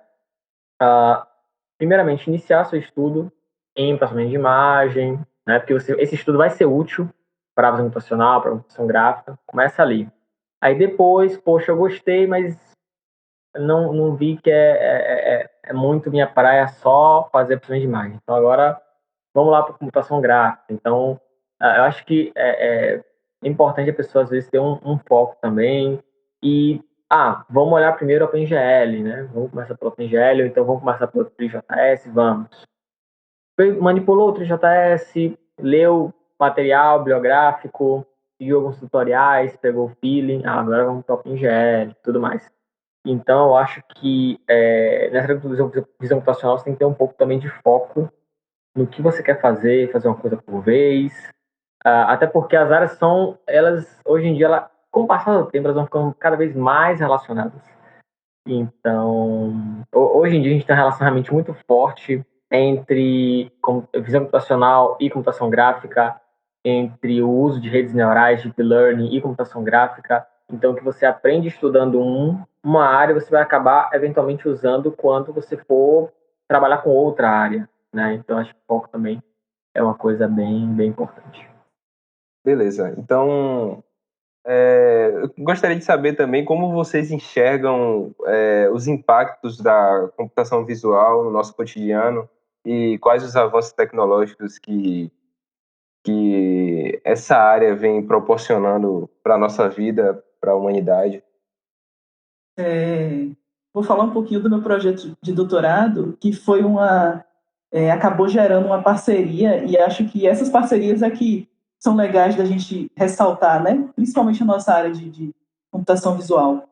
primeiramente, iniciar seu estudo em processamento de imagem, né? Porque esse estudo vai ser útil para a visão computacional, para a computação gráfica. Começa ali. Aí depois, poxa, eu gostei, mas não vi que é muito minha praia só fazer processamento de imagem. Então agora vamos lá para a computação gráfica. Então, eu acho que é importante a pessoa às vezes ter um foco também. E vamos olhar primeiro o OpenGL, né? Vamos começar pelo OpenGL, ou então vamos começar pelo TriJS, vamos. Manipulou o TriJS, leu material bibliográfico, seguiu alguns tutoriais, pegou o feeling, agora vamos para o OpenGL e tudo mais. Então, eu acho que nessa visão computacional você tem que ter um pouco também de foco no que você quer fazer uma coisa por vez. Até porque as áreas elas, hoje em dia, com o passar do tempo, elas vão ficando cada vez mais relacionadas. Então, hoje em dia a gente tem um relacionamento muito forte entre visão computacional e computação gráfica, entre o uso de redes neurais, deep learning e computação gráfica. Então, o que você aprende estudando uma área, você vai acabar eventualmente usando quando você for trabalhar com outra área, né? Então, acho que o foco também é uma coisa bem, bem importante. Beleza. Então, eu gostaria de saber também como vocês enxergam os impactos da computação visual no nosso cotidiano e quais os avanços tecnológicos que essa área vem proporcionando para a nossa vida, para a humanidade. Vou falar um pouquinho do meu projeto de doutorado, que foi acabou gerando uma parceria, e acho que essas parcerias aqui são legais da gente ressaltar, né? Principalmente a nossa área de computação visual.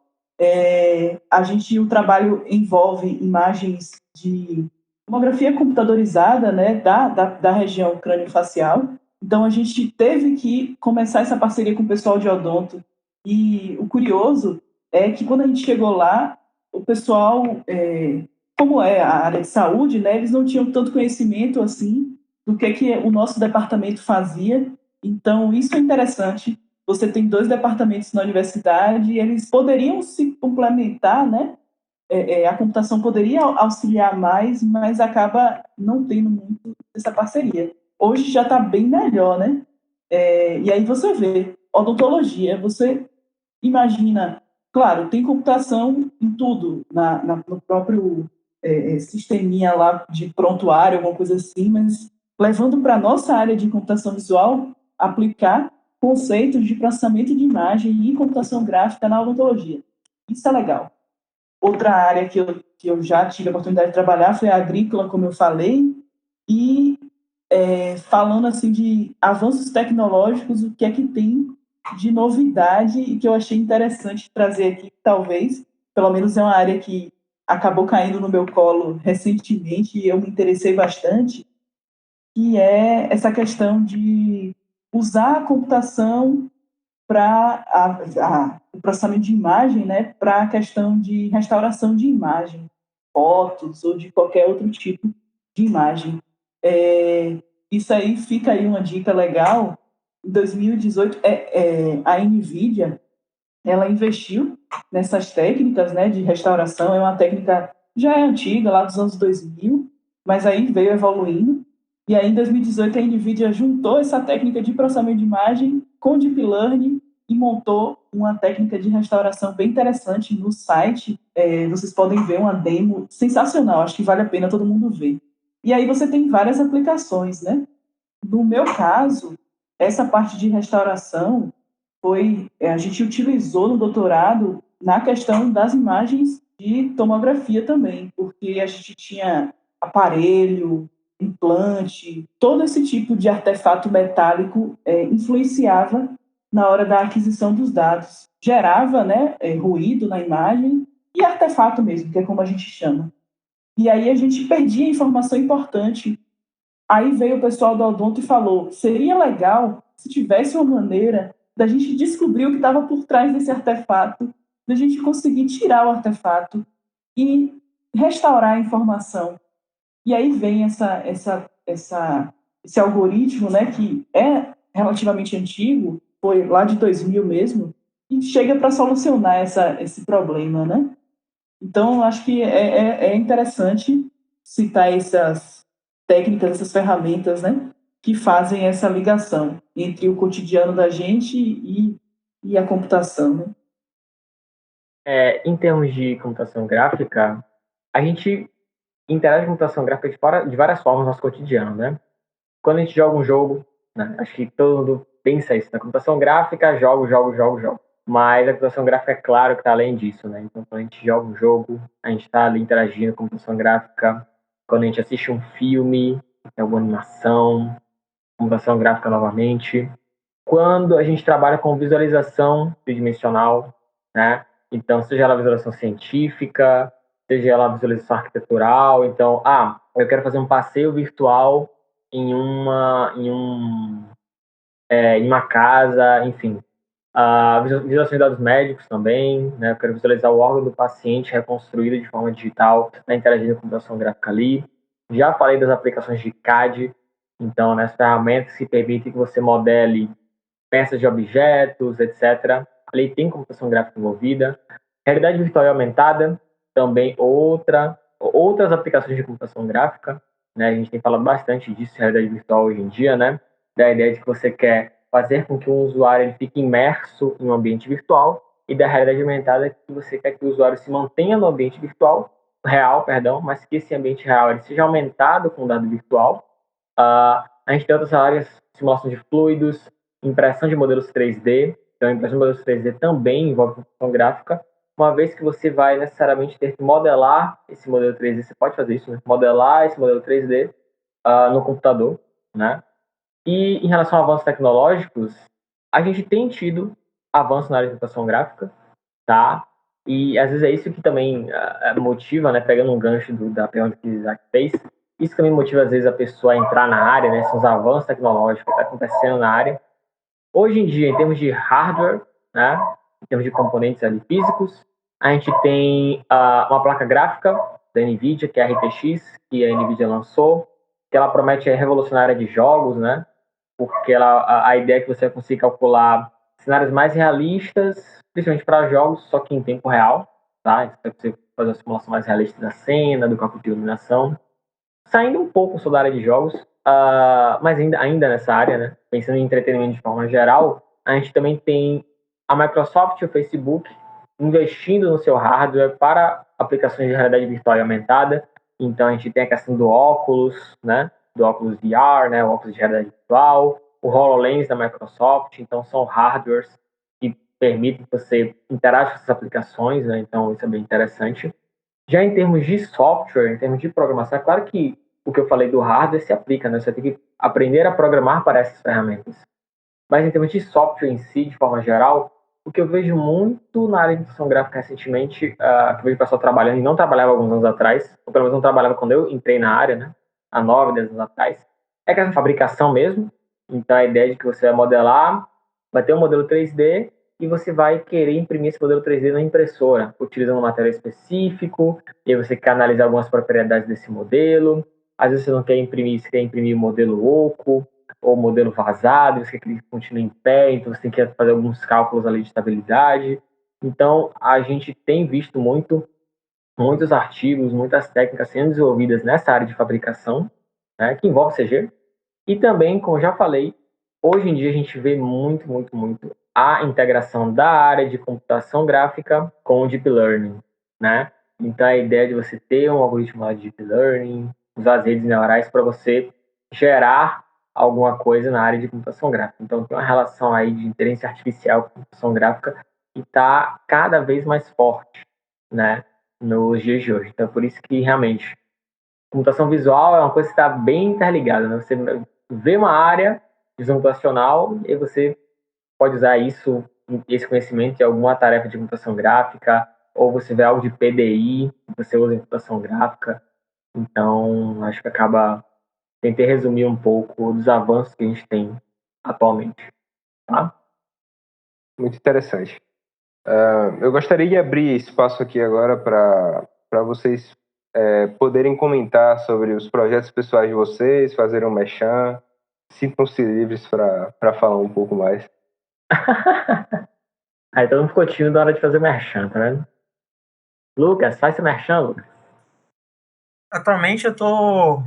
O trabalho envolve imagens de tomografia computadorizada, né, da região crânio-facial. Então, a gente teve que começar essa parceria com o pessoal de odonto. E o curioso é que quando a gente chegou lá, o pessoal, como é a área de saúde, né, eles não tinham tanto conhecimento assim do que o nosso departamento fazia. Então, isso é interessante. Você tem 2 departamentos na universidade e eles poderiam se complementar, né? A computação poderia auxiliar mais, mas acaba não tendo muito essa parceria. Hoje já está bem melhor, né? E aí você vê, odontologia, você imagina, claro, tem computação em tudo, no próprio sisteminha lá de prontuário, alguma coisa assim, mas levando para a nossa área de computação visual, aplicar conceitos de processamento de imagem e computação gráfica na odontologia. Isso é legal. Outra área que eu já tive a oportunidade de trabalhar foi a agrícola, como eu falei, e falando assim de avanços tecnológicos, o que é que tem de novidade e que eu achei interessante trazer aqui, talvez, pelo menos é uma área que acabou caindo no meu colo recentemente e eu me interessei bastante, que é essa questão de usar a computação para o processamento de imagem, né, para a questão de restauração de imagem, fotos ou de qualquer outro tipo de imagem. Isso aí fica aí uma dica legal. Em 2018, a NVIDIA ela investiu nessas técnicas, né, de restauração. É uma técnica já antiga, lá dos anos 2000, mas aí veio evoluindo. E aí, em 2018, a NVIDIA juntou essa técnica de processamento de imagem com Deep Learning e montou uma técnica de restauração bem interessante no site. Vocês podem ver uma demo sensacional, acho que vale a pena todo mundo ver. E aí você tem várias aplicações, né? No meu caso, essa parte de restauração a gente utilizou no doutorado na questão das imagens de tomografia também, porque a gente tinha aparelho, implante, todo esse tipo de artefato metálico influenciava na hora da aquisição dos dados. Gerava, né, ruído na imagem e artefato mesmo, que é como a gente chama. E aí a gente perdia informação importante. Aí veio o pessoal do Odonto e falou, seria legal se tivesse uma maneira da gente descobrir o que estava por trás desse artefato, da gente conseguir tirar o artefato e restaurar a informação. E aí vem esse algoritmo, né, que é relativamente antigo, foi lá de 2000 mesmo, e chega para solucionar esse problema, né? Então, acho que é interessante citar essas técnicas, essas ferramentas, né, que fazem essa ligação entre o cotidiano da gente e a computação, né? Em termos de computação gráfica, a gente interage com computação gráfica de várias formas no nosso cotidiano, né? Quando a gente joga um jogo, né? Acho que todo mundo pensa isso, na computação gráfica, jogo. Mas a computação gráfica é claro que está além disso, né? Então, quando a gente joga um jogo, a gente está ali interagindo com a computação gráfica. Quando a gente assiste um filme, tem alguma animação, computação gráfica novamente. Quando a gente trabalha com visualização tridimensional, né? Então, seja ela visualização científica, seja ela visualização arquitetural. Então, eu quero fazer um passeio virtual em uma casa, enfim. Visualização de dados médicos também, né? Eu quero visualizar o órgão do paciente reconstruído de forma digital, está interagindo com a computação gráfica ali. Já falei das aplicações de CAD, então, né, as ferramentas que permitem que você modele peças de objetos, etc. Ali tem computação gráfica envolvida. Realidade virtual e aumentada, também outras aplicações de computação gráfica, né? A gente tem falado bastante disso, realidade virtual hoje em dia, né? Da ideia de que você quer fazer com que o usuário ele fique imerso em um ambiente virtual, e da realidade aumentada que você quer que o usuário se mantenha no ambiente real, mas que esse ambiente real ele seja aumentado com dado virtual. A gente tem outras áreas, simulação de fluidos, impressão de modelos 3D. Então, a impressão de modelos 3D também envolve computação gráfica, uma vez que você vai necessariamente ter que modelar esse modelo 3D. Você pode fazer isso, né? Modelar esse modelo 3D no computador, né? E em relação a avanços tecnológicos, a gente tem tido avanço na área de computação gráfica, tá? E às vezes é isso que também motiva, né? Pegando um gancho da pergunta que o Isaac fez, isso também motiva às vezes a pessoa a entrar na área, né? São os avanços tecnológicos que estão acontecendo na área. Hoje em dia, em termos de hardware, né? Em termos de componentes ali físicos, a gente tem uma placa gráfica da NVIDIA, que é a RTX, que a NVIDIA lançou, que ela promete revolucionar a área de jogos, né? Porque a ideia é que você consiga calcular cenários mais realistas, principalmente para jogos, só que em tempo real, tá? Então, você fazer uma simulação mais realista da cena, do cálculo de iluminação. Saindo um pouco só da área de jogos, mas ainda nessa área, né? Pensando em entretenimento de forma geral, a gente também tem a Microsoft e o Facebook investindo no seu hardware para aplicações de realidade virtual e aumentada. Então a gente tem a questão do óculos, né? Do óculos VR, né? O óculos de realidade virtual, o HoloLens da Microsoft. Então são hardwares que permitem que você interaja com essas aplicações, né? Então isso é bem interessante. Já em termos de software, em termos de programação, é claro que o que eu falei do hardware se aplica, né? Você tem que aprender a programar para essas ferramentas. Mas em termos de software em si, de forma geral, o que eu vejo muito na área de computação gráfica recentemente, que eu vejo o pessoal trabalhando e não trabalhava alguns anos atrás, ou pelo menos não trabalhava quando eu entrei na área, né? Há 9, 10 anos atrás, é que a fabricação mesmo. Então a ideia de que você vai modelar, vai ter um modelo 3D e você vai querer imprimir esse modelo 3D na impressora, utilizando um material específico, e aí você quer analisar algumas propriedades desse modelo. Às vezes você não quer imprimir, você quer imprimir o modelo oco, ou modelo vazado, você quer que ele continue em pé, então você tem que fazer alguns cálculos ali de estabilidade. Então, a gente tem visto muitos artigos, muitas técnicas sendo desenvolvidas nessa área de fabricação, né, que envolve CG, E também, como eu já falei, hoje em dia a gente vê muito a integração da área de computação gráfica com o Deep Learning, né? Então, a ideia de você ter um algoritmo lá de Deep Learning, usar as redes neurais para você gerar alguma coisa na área de computação gráfica. Então, tem uma relação aí de inteligência artificial com computação gráfica que está cada vez mais forte, né, nos dias de hoje. Então, por isso que, realmente, computação visual é uma coisa que está bem interligada, né? Você vê uma área de visão computacional e você pode usar esse conhecimento em alguma tarefa de computação gráfica, ou você vê algo de PDI, você usa em computação gráfica. Então, acho que acaba tentei resumir um pouco dos avanços que a gente tem atualmente. Tá? Muito interessante. Eu gostaria de abrir espaço aqui agora para vocês poderem comentar sobre os projetos pessoais de vocês, fazer um merchan. Sintam-se livres para falar um pouco mais. Aí todo mundo ficou tímido na hora de fazer merchan, tá vendo? Lucas, faz seu merchan, Lucas. Atualmente eu tô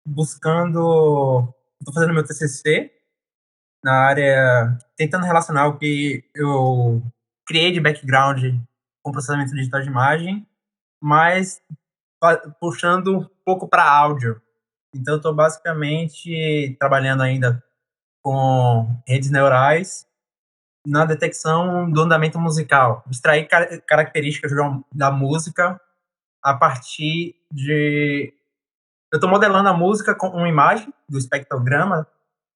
tô fazendo meu TCC na área, tentando relacionar o que eu criei de background com processamento digital de imagem, mas puxando um pouco para áudio. Então, eu estou basicamente trabalhando ainda com redes neurais na detecção do andamento musical, extrair características da música a partir de... Eu estou modelando a música com uma imagem do espectrograma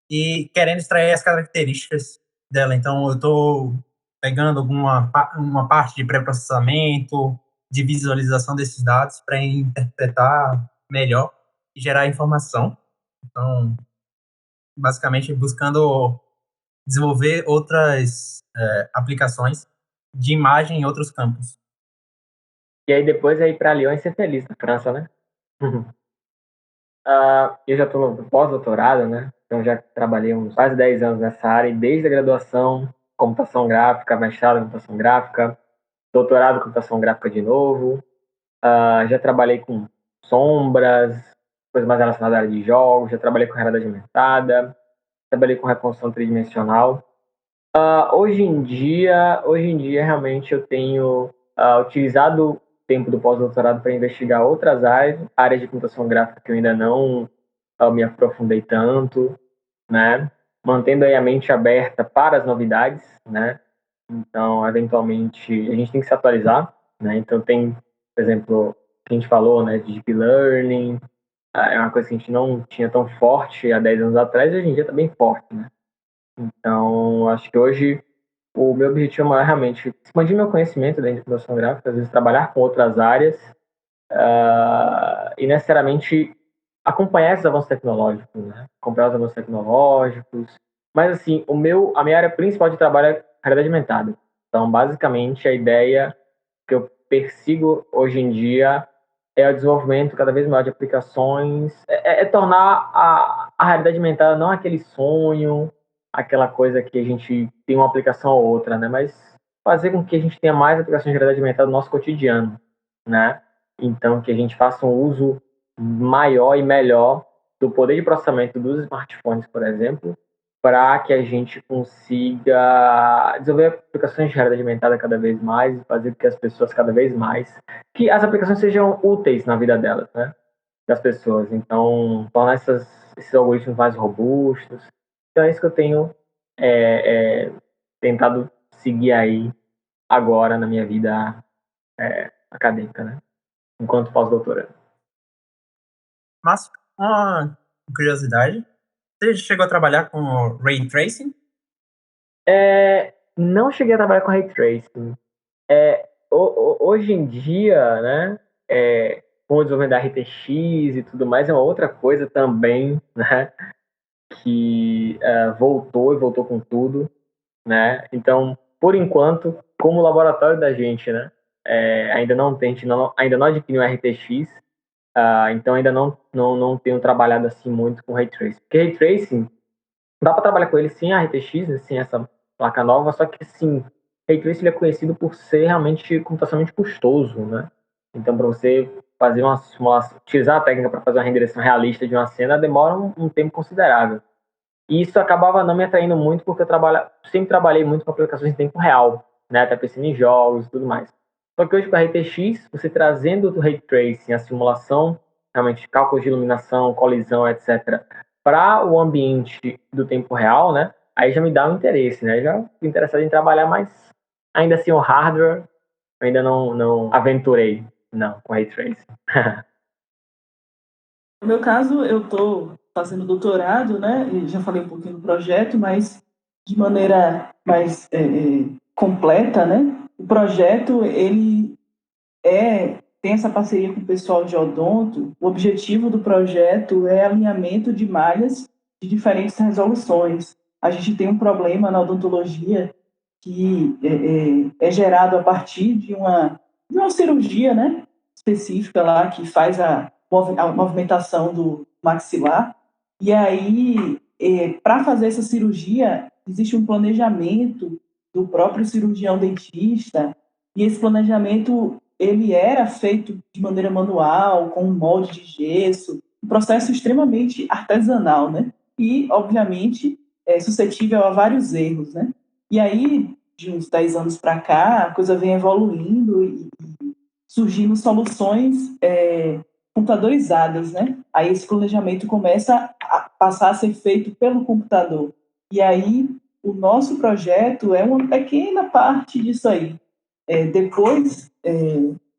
e querendo extrair as características dela. Então, eu estou pegando uma parte de pré-processamento, de visualização desses dados para interpretar melhor e gerar informação. Então, basicamente, buscando desenvolver outras aplicações de imagem em outros campos. E aí depois é ir para Lyon e ser feliz na França, né? Eu já estou no pós-doutorado, né? Então já trabalhei uns quase 10 anos nessa área, e desde a graduação, computação gráfica, mestrado em computação gráfica, doutorado em computação gráfica de novo. Já trabalhei com sombras, coisas mais relacionadas à área de jogos, já trabalhei com realidade aumentada, trabalhei com reconstrução tridimensional. Hoje em dia, realmente eu tenho utilizado o tempo do pós-doutorado para investigar outras áreas de computação gráfica que eu ainda não me aprofundei tanto, né? Mantendo aí a mente aberta para as novidades, né? Então, eventualmente, a gente tem que se atualizar, né? Então, tem, por exemplo, que a gente falou, né, de Deep Learning, é uma coisa que a gente não tinha tão forte há 10 anos atrás, e hoje em dia está bem forte, né? Então, acho que hoje o meu objetivo é realmente expandir meu conhecimento dentro de computação gráfica, às vezes trabalhar com outras áreas e necessariamente acompanhar esses avanços tecnológicos, né? Acompanhar os avanços tecnológicos. Mas, assim, a minha área principal de trabalho é realidade aumentada. Então, basicamente, a ideia que eu persigo hoje em dia é o desenvolvimento cada vez maior de aplicações, tornar a realidade aumentada não aquele sonho, aquela coisa que a gente tem uma aplicação ou outra, né? Mas fazer com que a gente tenha mais aplicações de realidade aumentada no nosso cotidiano, né? Então, que a gente faça um uso maior e melhor do poder de processamento dos smartphones, por exemplo, para que a gente consiga desenvolver aplicações de realidade aumentada cada vez mais e fazer com que as pessoas cada vez mais, que as aplicações sejam úteis na vida delas, né? Das pessoas. Então, tornar esses algoritmos mais robustos. Então, é isso que eu tenho tentado seguir aí agora na minha vida acadêmica, né? Enquanto pós-doutorando. Mas, uma curiosidade, você chegou a trabalhar com Ray Tracing? Não cheguei a trabalhar com Ray Tracing. Hoje em dia, né, com o desenvolvimento da RTX e tudo mais, é uma outra coisa também, né, que voltou com tudo, né? Então, por enquanto, como laboratório da gente, né, ainda não adquiriu um RTX, então ainda não tenho trabalhado assim muito com Ray Tracing. Porque Ray Tracing, dá para trabalhar com ele sem a RTX, né, sem essa placa nova, só que sim, Ray Tracing ele é conhecido por ser realmente computacionalmente custoso, né? Então, para você fazer uma simulação, utilizar a técnica para fazer uma renderização realista de uma cena demora um tempo considerável. E isso acabava não me atraindo muito, porque eu sempre trabalhei muito com aplicações em tempo real, né? Até pensando em jogos e tudo mais. Só que hoje, com a RTX, você trazendo do Ray Tracing, a simulação, realmente cálculos de iluminação, colisão, etc., para o ambiente do tempo real, né? Aí já me dá um interesse, né? Já fico interessado em trabalhar, mas ainda assim o hardware eu ainda não aventurei, não, com Ray Tracing. No meu caso, eu estou fazendo doutorado, né? E já falei um pouquinho do projeto, mas de maneira mais completa, né? O projeto, ele tem essa parceria com o pessoal de odonto. O objetivo do projeto é alinhamento de malhas de diferentes resoluções. A gente tem um problema na odontologia que é gerado a partir de uma cirurgia, né, específica lá que faz a movimentação do maxilar. E aí, para fazer essa cirurgia, existe um planejamento do próprio cirurgião dentista, e esse planejamento ele era feito de maneira manual, com um molde de gesso, um processo extremamente artesanal, né? E, obviamente, é suscetível a vários erros, né? E aí, de uns 10 anos para cá, a coisa vem evoluindo e surgindo soluções computadorizadas, né? Aí esse planejamento começa a passar a ser feito pelo computador. E aí o nosso projeto é uma pequena parte disso aí. Depois,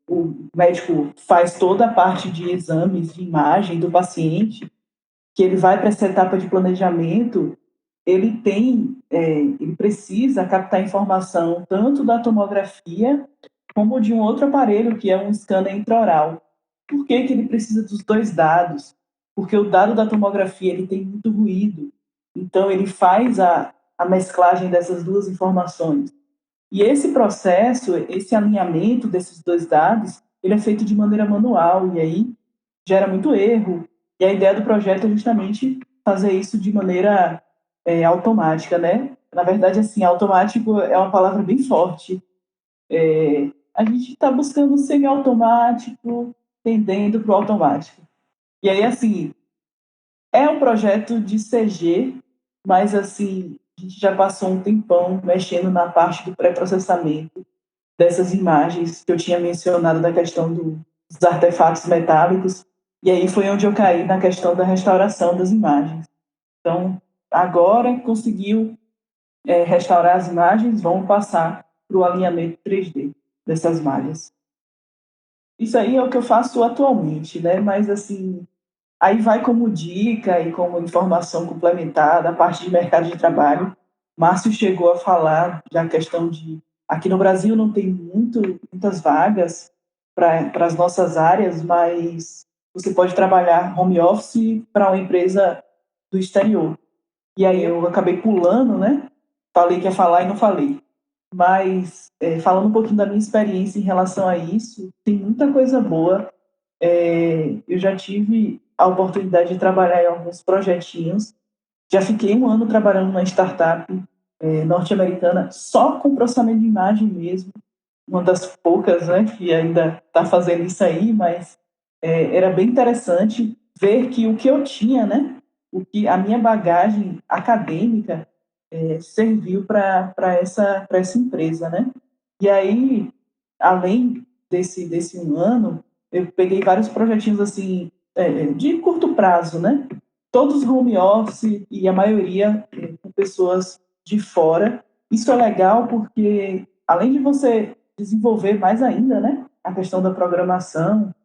o médico faz toda a parte de exames de imagem do paciente, que ele vai para essa etapa de planejamento. Ele precisa captar informação tanto da tomografia como de um outro aparelho, que é um scanner intraoral. Por que ele precisa dos dois dados? Porque o dado da tomografia ele tem muito ruído, então ele faz a mesclagem dessas duas informações. E esse processo, esse alinhamento desses dois dados, ele é feito de maneira manual, e aí gera muito erro. E a ideia do projeto é justamente fazer isso de maneira automática, né? Na verdade, assim, automático é uma palavra bem forte. A gente está buscando o semiautomático, tendendo para o automático. E aí, assim, é um projeto de CG, mas, assim, a gente já passou um tempão mexendo na parte do pré-processamento dessas imagens que eu tinha mencionado da questão dos artefatos metálicos, e aí foi onde eu caí na questão da restauração das imagens. Então, agora conseguiu restaurar as imagens, vamos passar para o alinhamento 3D dessas malhas. Isso aí é o que eu faço atualmente, né? Mas, assim, aí vai como dica e como informação complementar da parte de mercado de trabalho. Márcio chegou a falar da questão de... Aqui no Brasil não tem muitas vagas para as nossas áreas, mas você pode trabalhar home office para uma empresa do exterior. E aí eu acabei pulando, né? Falei que ia falar e não falei. Mas, falando um pouquinho da minha experiência em relação a isso, tem muita coisa boa. Eu já tive a oportunidade de trabalhar em alguns projetinhos. Já fiquei um ano trabalhando numa startup norte-americana só com processamento de imagem mesmo. Uma das poucas, né, que ainda está fazendo isso aí, mas era bem interessante ver que o que eu tinha, né, o que a minha bagagem acadêmica serviu para essa empresa, né? E aí, além desse um ano, eu peguei vários projetinhos assim de curto prazo, né? Todos home office e a maioria com pessoas de fora. Isso é legal porque, além de você desenvolver mais ainda, né? A questão da programação,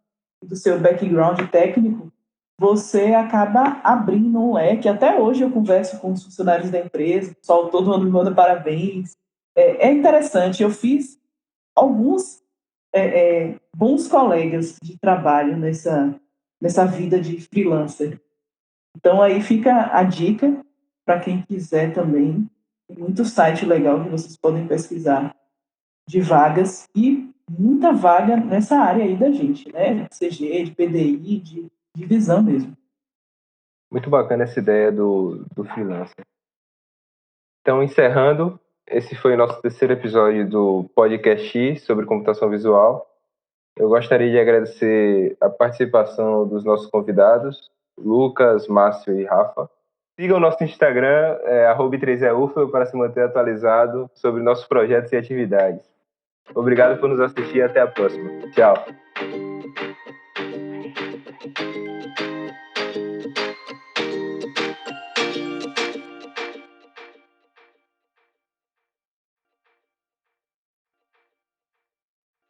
do seu background técnico, você acaba abrindo um leque. Até hoje eu converso com os funcionários da empresa, o pessoal todo ano me manda parabéns. É interessante, eu fiz alguns bons colegas de trabalho nessa vida de freelancer. Então aí fica a dica para quem quiser também. Tem muito site legal que vocês podem pesquisar de vagas e muita vaga nessa área aí da gente, né? De CG, de PDI, de visão mesmo. Muito bacana essa ideia do freelancer. Então, encerrando, esse foi o nosso terceiro episódio do podcast sobre computação visual. Eu gostaria de agradecer a participação dos nossos convidados, Lucas, Márcio e Rafa. Sigam o nosso Instagram, @3eufba, para se manter atualizado sobre nossos projetos e atividades. Obrigado por nos assistir e até a próxima. Tchau.